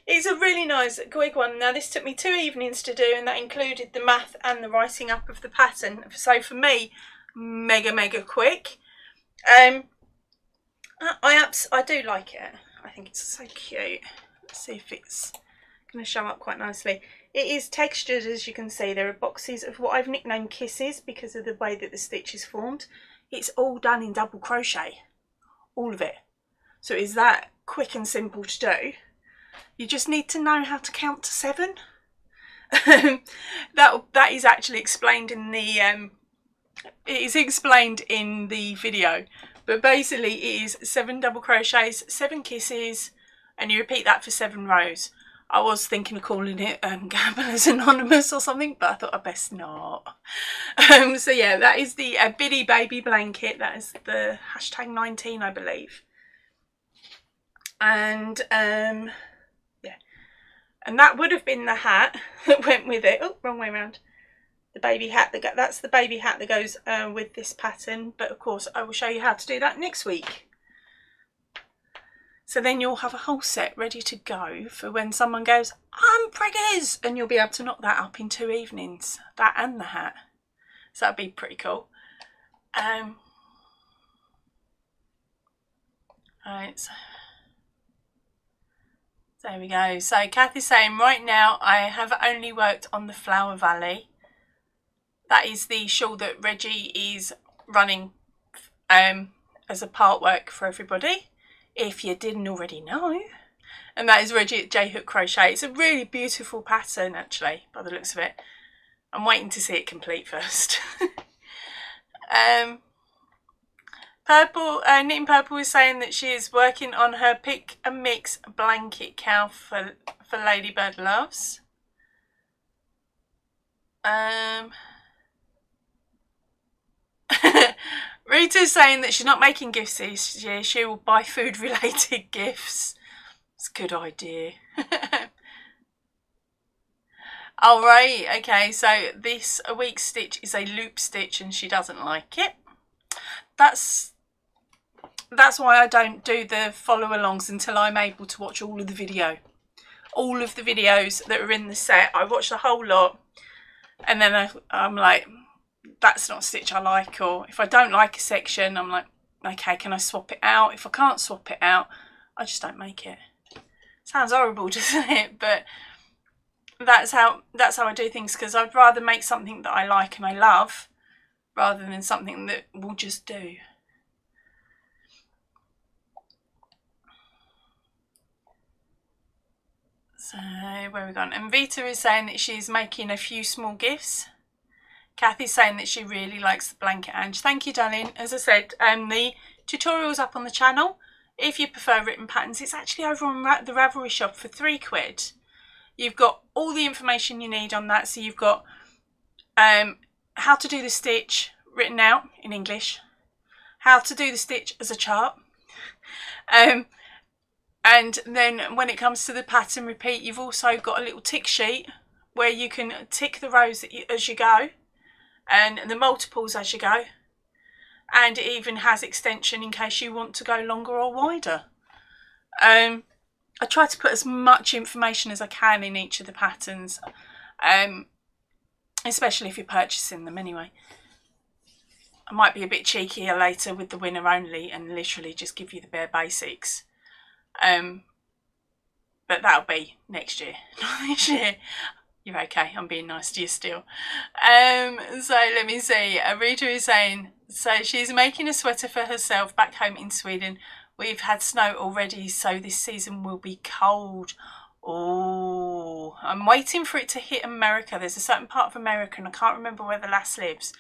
It's a really nice quick one. Now this took me 2 evenings to do, and that included the math and the writing up of the pattern. So for me, mega quick. I do like it. I think it's so cute. Let's see if it's going to show up quite nicely. It is textured, as you can see. There are boxes of what I've nicknamed kisses because of the way that the stitch is formed. It's all done in double crochet, all of it. So it is that quick and simple to do. You just need to know how to count to 7. that is actually explained in the it is explained in the video. But basically it is 7 double crochets, 7 kisses, and you repeat that for 7 rows. I was thinking of calling it Gamblers Anonymous or something, but I thought I'd best not. So yeah, that is the Biddy Baby Blanket. That is the hashtag 19, I believe. And yeah, and that would have been the hat that went with it. Oh, wrong way around. The baby hat that's the baby hat that goes with this pattern. But of course, I will show you how to do that next week. So then you'll have a whole set ready to go for when someone goes, I'm preggers, and you'll be able to knock that up in 2 evenings, that and the hat. So that'd be pretty cool. Alright, so there we go. So Kathy's saying right now I have only worked on the Flower Valley. That is the shawl that Reggie is running as a part work for everybody, if you didn't already know. And that is Reggie at J Hook Crochet. It's a really beautiful pattern actually, by the looks of it. I'm waiting to see it complete first. Knitting Purple is saying that she is working on her pick and mix blanket cowl for Ladybird Loves. Rita's saying that she's not making gifts this year. She will buy food related gifts. It's a good idea. Alright, okay, so this week's stitch is a loop stitch and she doesn't like it. That's why I don't do the follow alongs until I'm able to watch all of the video. All of the videos that are in the set, I watch the whole lot and then I'm like, that's not a stitch I like, or if I don't like a section, I'm like, okay, can I swap it out? If I can't swap it out, I just don't make it. Sounds horrible, doesn't it? But that's how I do things, because I'd rather make something that I like and I love rather than something that will just do. So where are we gone? And Vita is saying that she's making a few small gifts. Kathy's saying that she really likes the blanket, Ange. Thank you, darling. As I said, the tutorial's up on the channel. If you prefer written patterns, it's actually over on the Ravelry shop for £3. You've got all the information you need on that. So you've got how to do the stitch written out in English, how to do the stitch as a chart, and then when it comes to the pattern repeat, you've also got a little tick sheet where you can tick the rows as you go and the multiples as you go, and it even has extension in case you want to go longer or wider. I try to put as much information as I can in each of the patterns, especially if you're purchasing them anyway. I might be a bit cheekier later with the winner only and literally just give you the bare basics. But that'll be next year, not this year. You're okay, I'm being nice to you still. So let me see. Rita is saying, so she's making a sweater for herself back home in Sweden. We've had snow already, so this season will be cold. Oh, I'm waiting for it to hit America. There's a certain part of America, and I can't remember where the lass lives,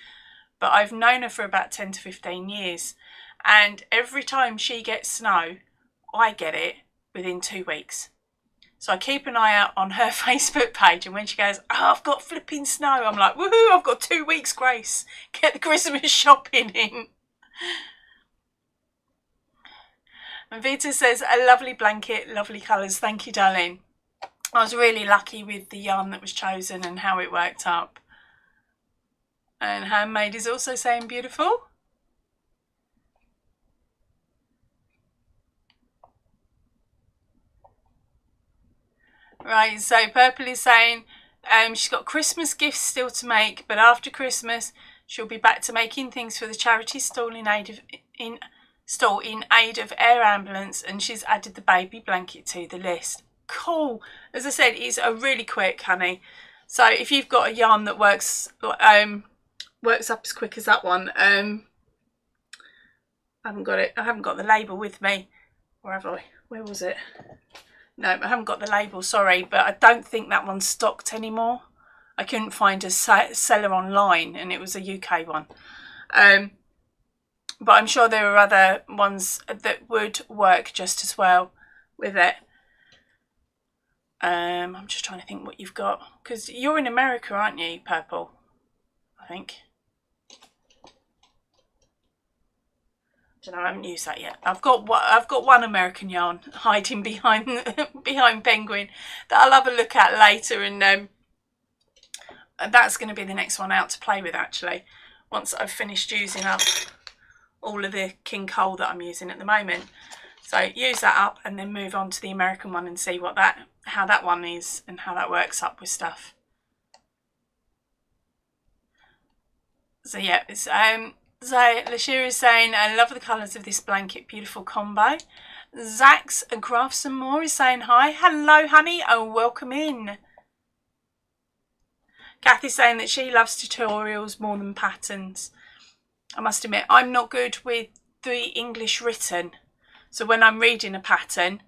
but I've known her for about 10 to 15 years. And every time she gets snow, I get it within 2 weeks. So I keep an eye out on her Facebook page, and when she goes, oh, I've got flipping snow, I'm like, woohoo, I've got 2 weeks grace. Get the Christmas shopping in. And Vita says, a lovely blanket, lovely colours. Thank you, darling. I was really lucky with the yarn that was chosen and how it worked up. And Handmade is also saying beautiful. Right, so Purple is saying she's got Christmas gifts still to make, but after Christmas she'll be back to making things for the charity stall in aid of Air Ambulance, and she's added the baby blanket to the list. Cool. As I said, it's a really quick, honey. So if you've got a yarn that works up as quick as that one, I haven't got it. I haven't got the label with me. Or have I? Where was it? No, I haven't got the label, sorry, but I don't think that one's stocked anymore. I couldn't find a seller online, and it was a UK one. But I'm sure there are other ones that would work just as well with it. I'm just trying to think what you've got, because you're in America, aren't you, Purple? I think. I haven't used that yet. I've got one American yarn hiding behind Penguin that I'll have a look at later, and that's going to be the next one out to play with, actually, once I've finished using up all of the King Cole that I'm using at the moment. So use that up and then move on to the American one and see how that one is and how that works up with stuff. So yeah, it's so Lashira is saying, I love the colours of this blanket, beautiful combo. Zax Graphs and More is saying hi. Hello, honey. Oh, welcome in. Kathy's saying that she loves tutorials more than patterns. I must admit, I'm not good with the English written. So when I'm reading a pattern,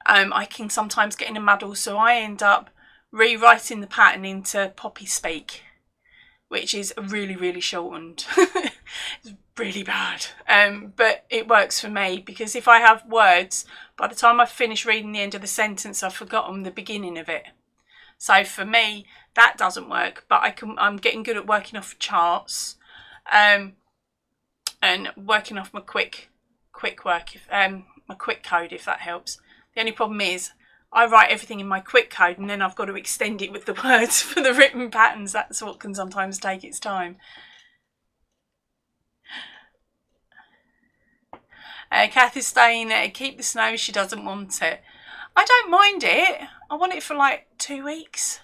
I can sometimes get in a muddle. So I end up rewriting the pattern into Poppy speak, which is really, really shortened. It's really bad. But it works for me, because if I have words, by the time I've finished reading the end of the sentence, I've forgotten the beginning of it. So for me, that doesn't work. But I'm getting good at working off charts, and working off my quick work, my quick code, if that helps. The only problem is, I write everything in my quick code and then I've got to extend it with the words for the written patterns. That's what can sometimes take its time. Kathy's saying, keep the snow, she doesn't want it. I don't mind it. I want it for like 2 weeks.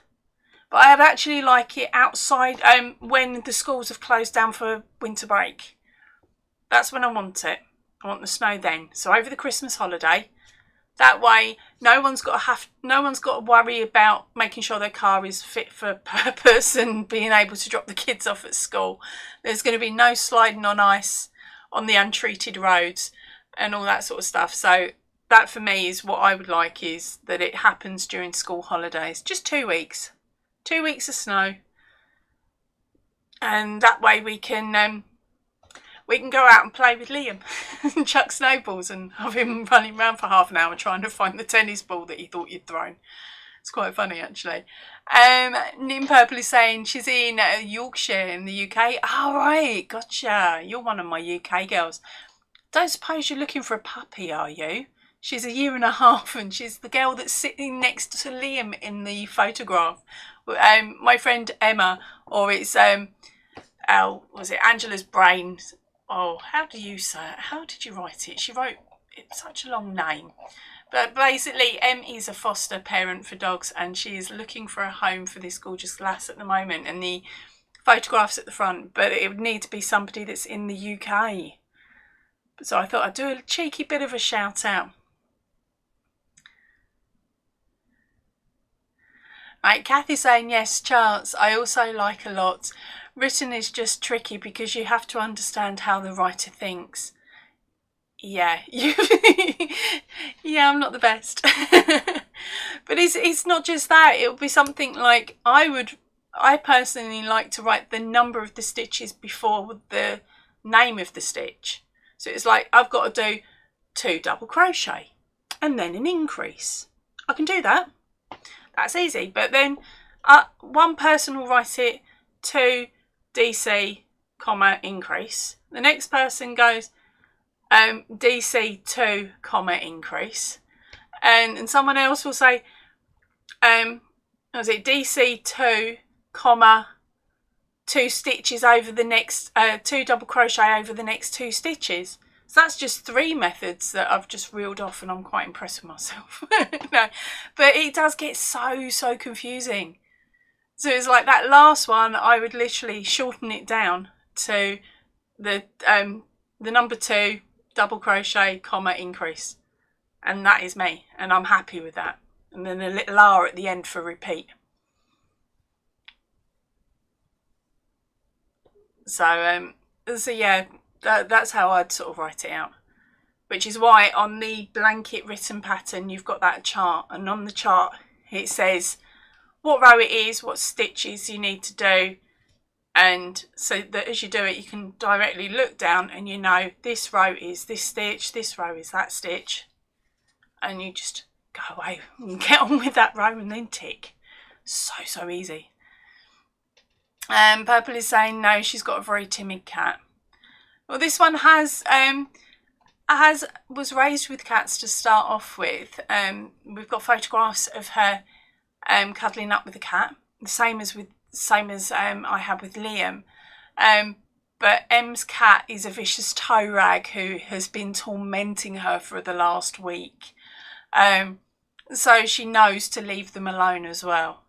But I'd actually like it outside when the schools have closed down for winter break. That's when I want it. I want the snow then. So over the Christmas holiday, That way, no one's got to worry about making sure their car is fit for purpose and being able to drop the kids off at school. There's going to be no sliding on ice on the untreated roads and all that sort of stuff. So that for me is what I would like, is that it happens during school holidays. Just 2 weeks. 2 weeks of snow. And that way we can go out and play with Liam and chuck snowballs and have him running around for half an hour trying to find the tennis ball that he thought you'd thrown. It's quite funny, actually. Nim Purple is saying she's in Yorkshire in the UK. Oh, right, gotcha. You're one of my UK girls. Don't suppose you're looking for a puppy, are you? She's a year and a half and she's the girl that's sitting next to Liam in the photograph. My friend Emma, or it's was it Angela's Brain? Oh, how did you write it? She wrote it's such a long name. But basically, Em is a foster parent for dogs and she is looking for a home for this gorgeous lass at the moment. And the photograph's at the front, but it would need to be somebody that's in the UK. So I thought I'd do a cheeky bit of a shout out. Right, Kathy's saying, yes, charts I also like a lot. Written is just tricky because you have to understand how the writer thinks. Yeah, yeah, I'm not the best. But it's not just that. It'll be something like I personally like to write the number of the stitches before the name of the stitch. So it's like I've got to do 2 double crochet and then an increase. I can do that. That's easy. But then one person will write it 2 DC, comma, increase. The next person goes DC 2, comma, increase. And someone else will say, was it DC 2, comma, 2 stitches over the next, 2 double crochet over the next 2 stitches. So that's just 3 methods that I've just reeled off and I'm quite impressed with myself. No, but it does get so confusing. So it's like that last one, I would literally shorten it down to the number 2 double crochet, comma, increase. And that is me. And I'm happy with that. And then a little R at the end for repeat. So yeah, that's how I'd sort of write it out. Which is why on the blanket written pattern, you've got that chart. And on the chart, it says what row it is, what stitches you need to do, and so that as you do it you can directly look down and you know this row is this stitch, this row is that stitch, and you just go away and get on with that row and then tick. So easy. Purple is saying no, she's got a very timid cat. Well, this one was raised with cats to start off with. We've got photographs of her cuddling up with a cat, the same as I had with Liam. But Em's cat is a vicious toe rag who has been tormenting her for the last week. So she knows to leave them alone as well.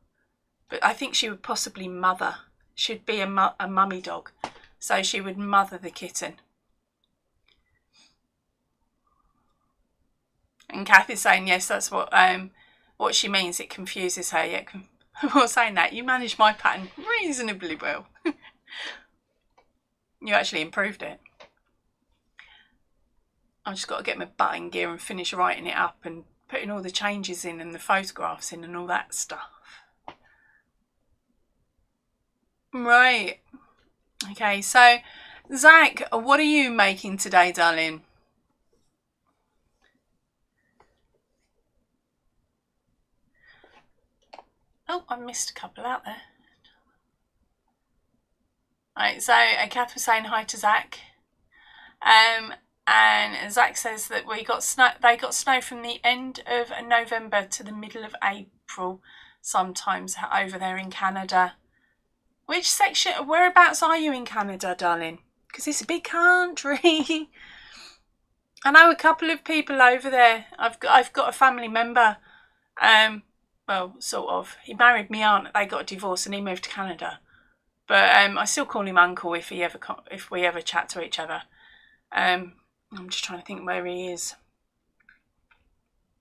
But I think she would possibly mother. She'd be a mummy dog, so she would mother the kitten. And Kathy's saying yes, that's what she means. It confuses her. Yeah, well, saying that, you managed my pattern reasonably well. You actually improved it. I've just got to get my butt in gear and finish writing it up and putting all the changes in and the photographs in and all that stuff. Right. Okay, so Zach, what are you making today, darling? Oh, I missed a couple out there. Right, so Kath was saying hi to Zach. And Zach says that they got snow from the end of November to the middle of April, sometimes over there in Canada. Which section, whereabouts are you in Canada, darling? Because it's a big country. I know a couple of people over there. I've got a family member. Well, sort of. He married my aunt. They got a divorce and he moved to Canada. But I still call him uncle if we ever chat to each other. I'm just trying to think where he is.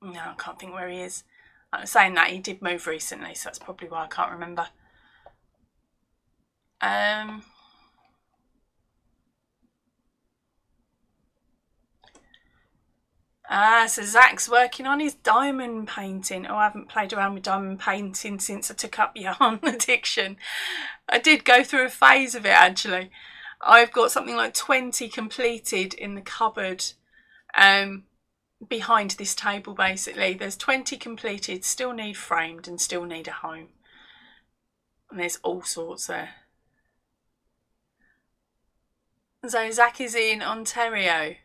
No, I can't think where he is. I'm saying that he did move recently, so that's probably why I can't remember. So Zach's working on his diamond painting. Oh, I haven't played around with diamond painting since I took up yarn addiction. I did go through a phase of it, actually. I've got something like 20 completed in the cupboard behind this table, basically. There's 20 completed, still need framed and still need a home. And there's all sorts there. So Zach is in Ontario.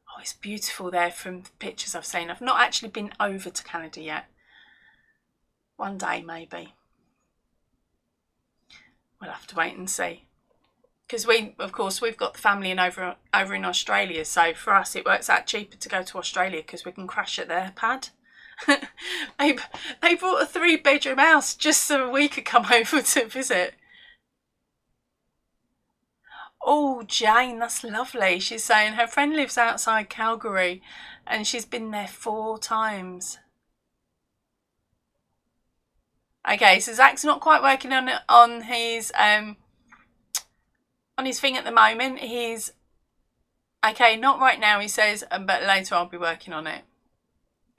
Oh, it's beautiful there from the pictures I've seen. I've not actually been over to Canada yet. One day, maybe. We'll have to wait and see. Because of course, we've got the family over in Australia. So for us, it works out cheaper to go to Australia because we can crash at their pad. They bought a 3-bedroom house just so we could come over to visit. Oh, Jane, that's lovely. She's saying her friend lives outside Calgary and she's been there 4 times. Okay, so Zach's not quite working on his thing at the moment. He's okay, not right now, he says, but later I'll be working on it.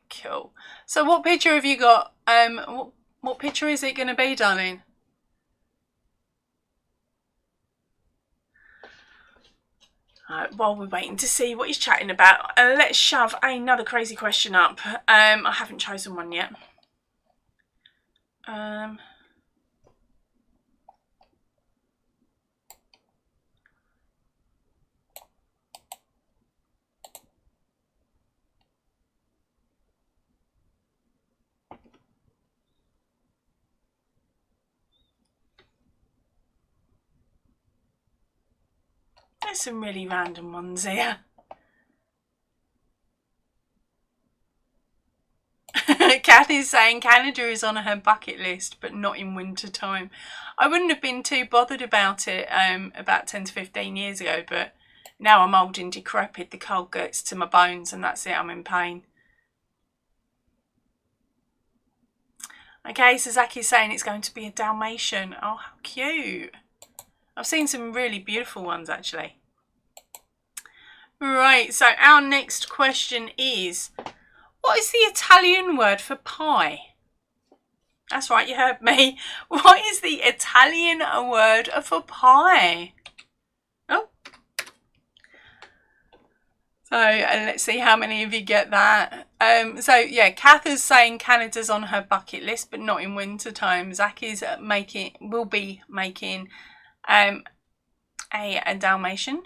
Cool. So what picture have you got? What picture is it going to be, darling? While we're waiting to see what he's chatting about, let's shove another crazy question up. I haven't chosen one yet. There's some really random ones here. Kathy's saying Canada is on her bucket list, but not in winter time. I wouldn't have been too bothered about it about 10 to 15 years ago, but now I'm old and decrepit, the cold gets to my bones and that's it, I'm in pain. Okay, so Zaki's saying it's going to be a Dalmatian. Oh, how cute. I've seen some really beautiful ones, actually. Right, so our next question is, what is the Italian word for pie? That's right, you heard me. What is the Italian word for pie? Oh. So let's see how many of you get that. So yeah, Kath is saying Canada's on her bucket list, but not in winter time. Zach is will be making a Dalmatian.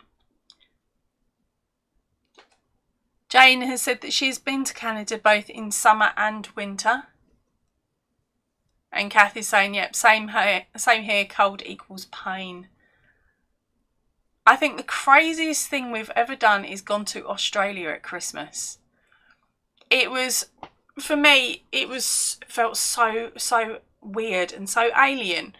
Jane has said that she's been to Canada both in summer and winter. And Kath is saying, yep, same here, cold equals pain. I think the craziest thing we've ever done is gone to Australia at Christmas. It was, for me, felt so weird and so alien.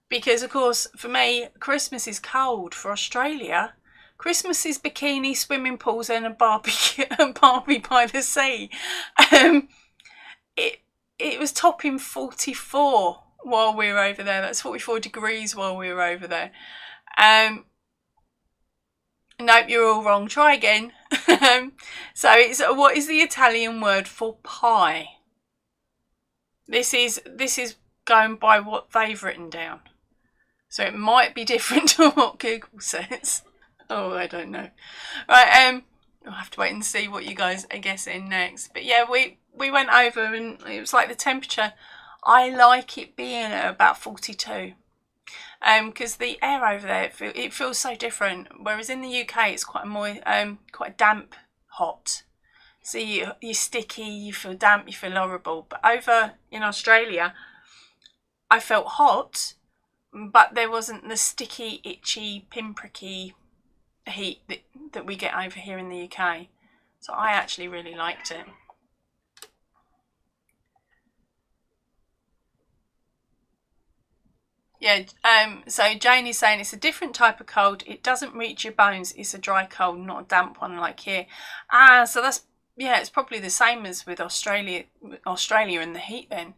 Because, of course, for me, Christmas is cold. For Australia, Christmas is bikini, swimming pools and a barbecue and Barbie by the sea. It was topping 44 while we were over there. That's 44 degrees while we were over there. Nope, you're all wrong. Try again. So what is the Italian word for pie? This is going by what they've written down. So it might be different to what Google says. Oh, I don't know. Right, I'll have to wait and see what you guys are guessing next. But yeah, we went over and it was like the temperature. I like it being at about 42. Because the air over there, it feels so different. Whereas in the UK, it's quite quite damp, hot. So you're sticky, you feel damp, you feel horrible. But over in Australia, I felt hot, but there wasn't the sticky, itchy, pinpricky heat that we get over here in the UK. So I actually really liked it. Yeah, so Jane is saying it's a different type of cold. It doesn't reach your bones. It's a dry cold, not a damp one like here. So that's Yeah, it's probably the same as with Australia and the heat then.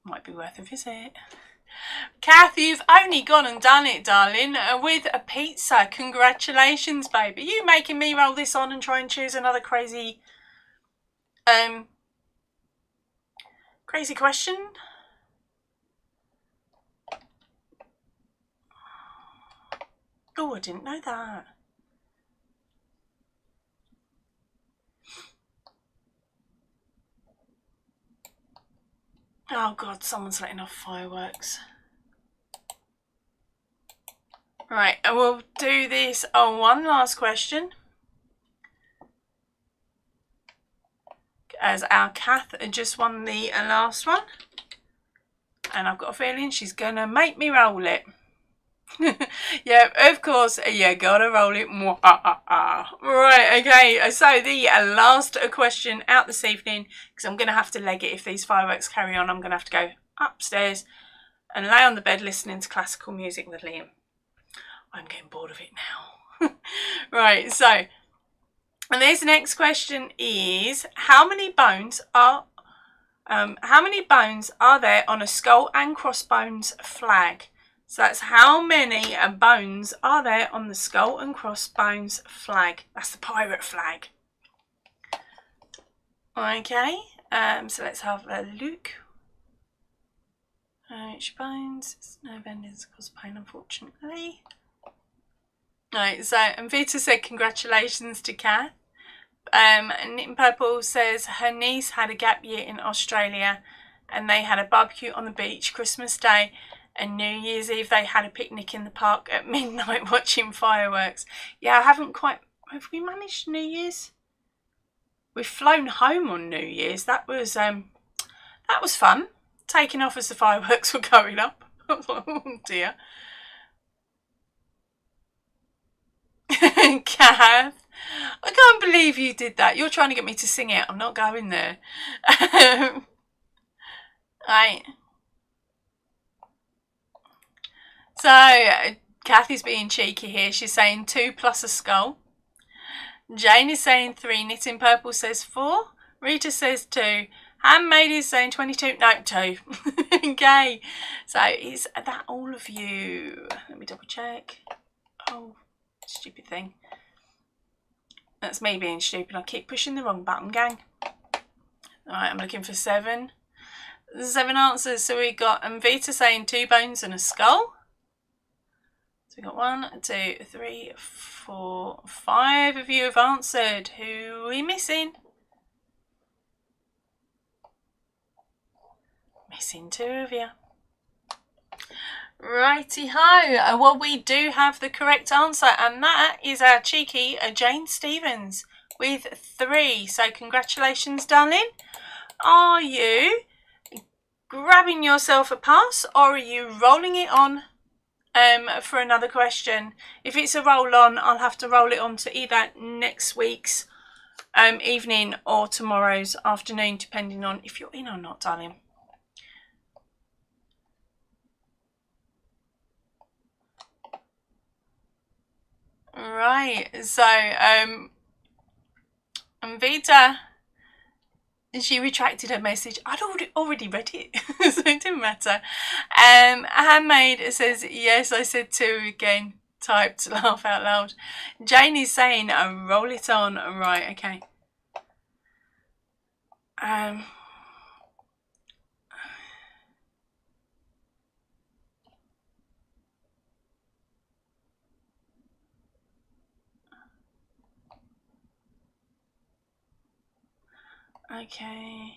Might be worth a visit. Kath, you've only gone and done it, darling, with a pizza. Congratulations, baby. Are you making me roll this on and try and choose another crazy question? Oh, I didn't know that. Oh God, someone's letting off fireworks. Right, and we'll do this on one last question. As our Kath just won the last one. And I've got a feeling she's going to make me roll it. Yeah, of course, you gotta roll it. Right, okay, so the last question out this evening, because I'm going to have to leg it if these fireworks carry on. I'm going to have to go upstairs and lay on the bed listening to classical music with Liam. I'm getting bored of it now. Right, so, and this next question is, how many bones are there on a skull and crossbones flag? So that's how many bones are there on the skull and crossbones flag. That's the pirate flag. Okay, so let's have a look. Which bones? No bendings cause pain, unfortunately. Right, so Vita said congratulations to Kath. Knit in Purple says her niece had a gap year in Australia and they had a barbecue on the beach Christmas Day, and New Year's Eve they had a picnic in the park at midnight watching fireworks. Yeah, I haven't quite... Have we managed New Year's? We've flown home on New Year's. That was fun. Taking off as the fireworks were going up. Oh dear. Kath, I can't believe you did that. You're trying to get me to sing it. I'm not going there. Right. So, Kathy's being cheeky here. She's saying 2 plus a skull. Jane is saying 3. Knit in Purple says 4. Rita says 2. Handmaid is saying 22. No, 2. Okay. So, is that all of you? Let me double check. Oh, stupid thing. That's me being stupid. I keep pushing the wrong button, gang. Alright, I'm looking for 7. 7 answers. So we got Vita saying 2 bones and a skull. So we got 1, 2, 3, 4, 5 of you have answered. Who are we missing? Missing 2 of you. Righty ho. Well, we do have the correct answer, and that is our cheeky Jane Stevens with 3. So congratulations, darling. Are you grabbing yourself a pass, or are you rolling it on for another question? If it's a roll on, I'll have to roll it on to either next week's evening or tomorrow's afternoon, depending on if you're in or not, darling. Right, so Vita, she retracted her message. I'd already read it, so it didn't matter. Handmaid says, yes, I said 2 again. Typed, laugh out loud. Jane is saying, roll it on. Right, okay. Okay.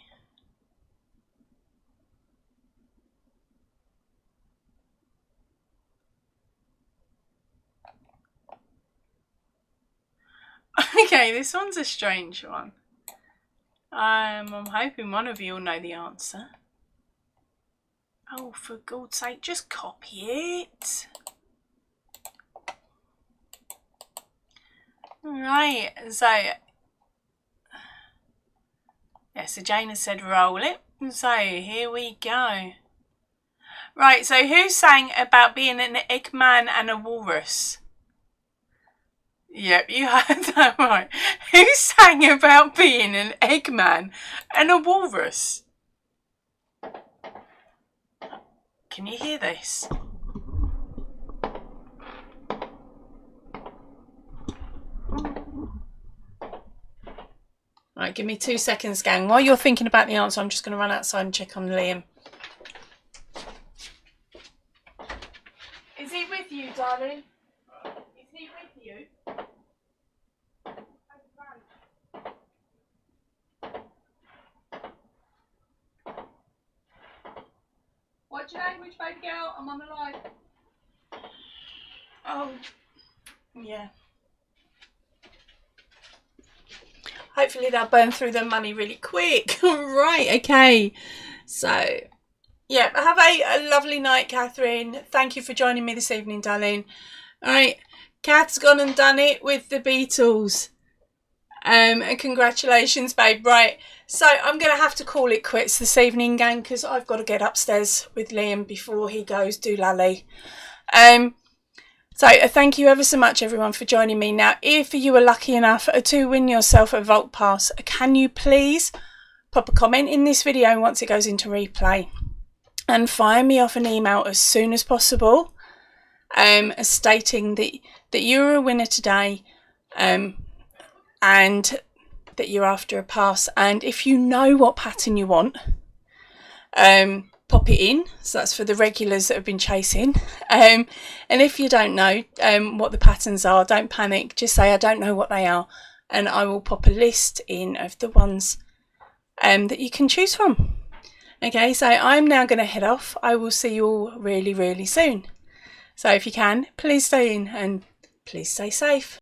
Okay, this one's a strange one. I'm hoping one of you will know the answer. Oh, for God's sake, just copy it. Right, so... yeah, so Jane has said roll it. So, here we go. Right, so who sang about being an Eggman and a walrus? Yep, you heard that right. Who sang about being an Eggman and a walrus? Can you hear this? Right, give me 2 seconds, gang. While you're thinking about the answer, I'm just going to run outside and check on Liam. Is he with you, darling? Is he with you? What's your language, baby girl? I'm on the line. Oh, yeah. Hopefully they'll burn through their money really quick. Right, okay. So, yeah, have a lovely night, Catherine. Thank you for joining me this evening, darling. All right, Kath's gone and done it with the Beatles. And congratulations, babe. Right, so I'm going to have to call it quits this evening, gang, because I've got to get upstairs with Liam before he goes do lally. So thank you ever so much, everyone, for joining me. Now, if you were lucky enough to win yourself a Vault Pass, can you please pop a comment in this video once it goes into replay and fire me off an email as soon as possible, stating that you're a winner today, and that you're after a pass. And if you know what pattern you want, pop it in. So that's for the regulars that have been chasing. And if you don't know what the patterns are, don't panic. Just say I don't know what they are, and I will pop a list in of the ones that you can choose from. Okay, so I'm now going to head off. I will see you all really, really soon. So if you can, please stay in and please stay safe.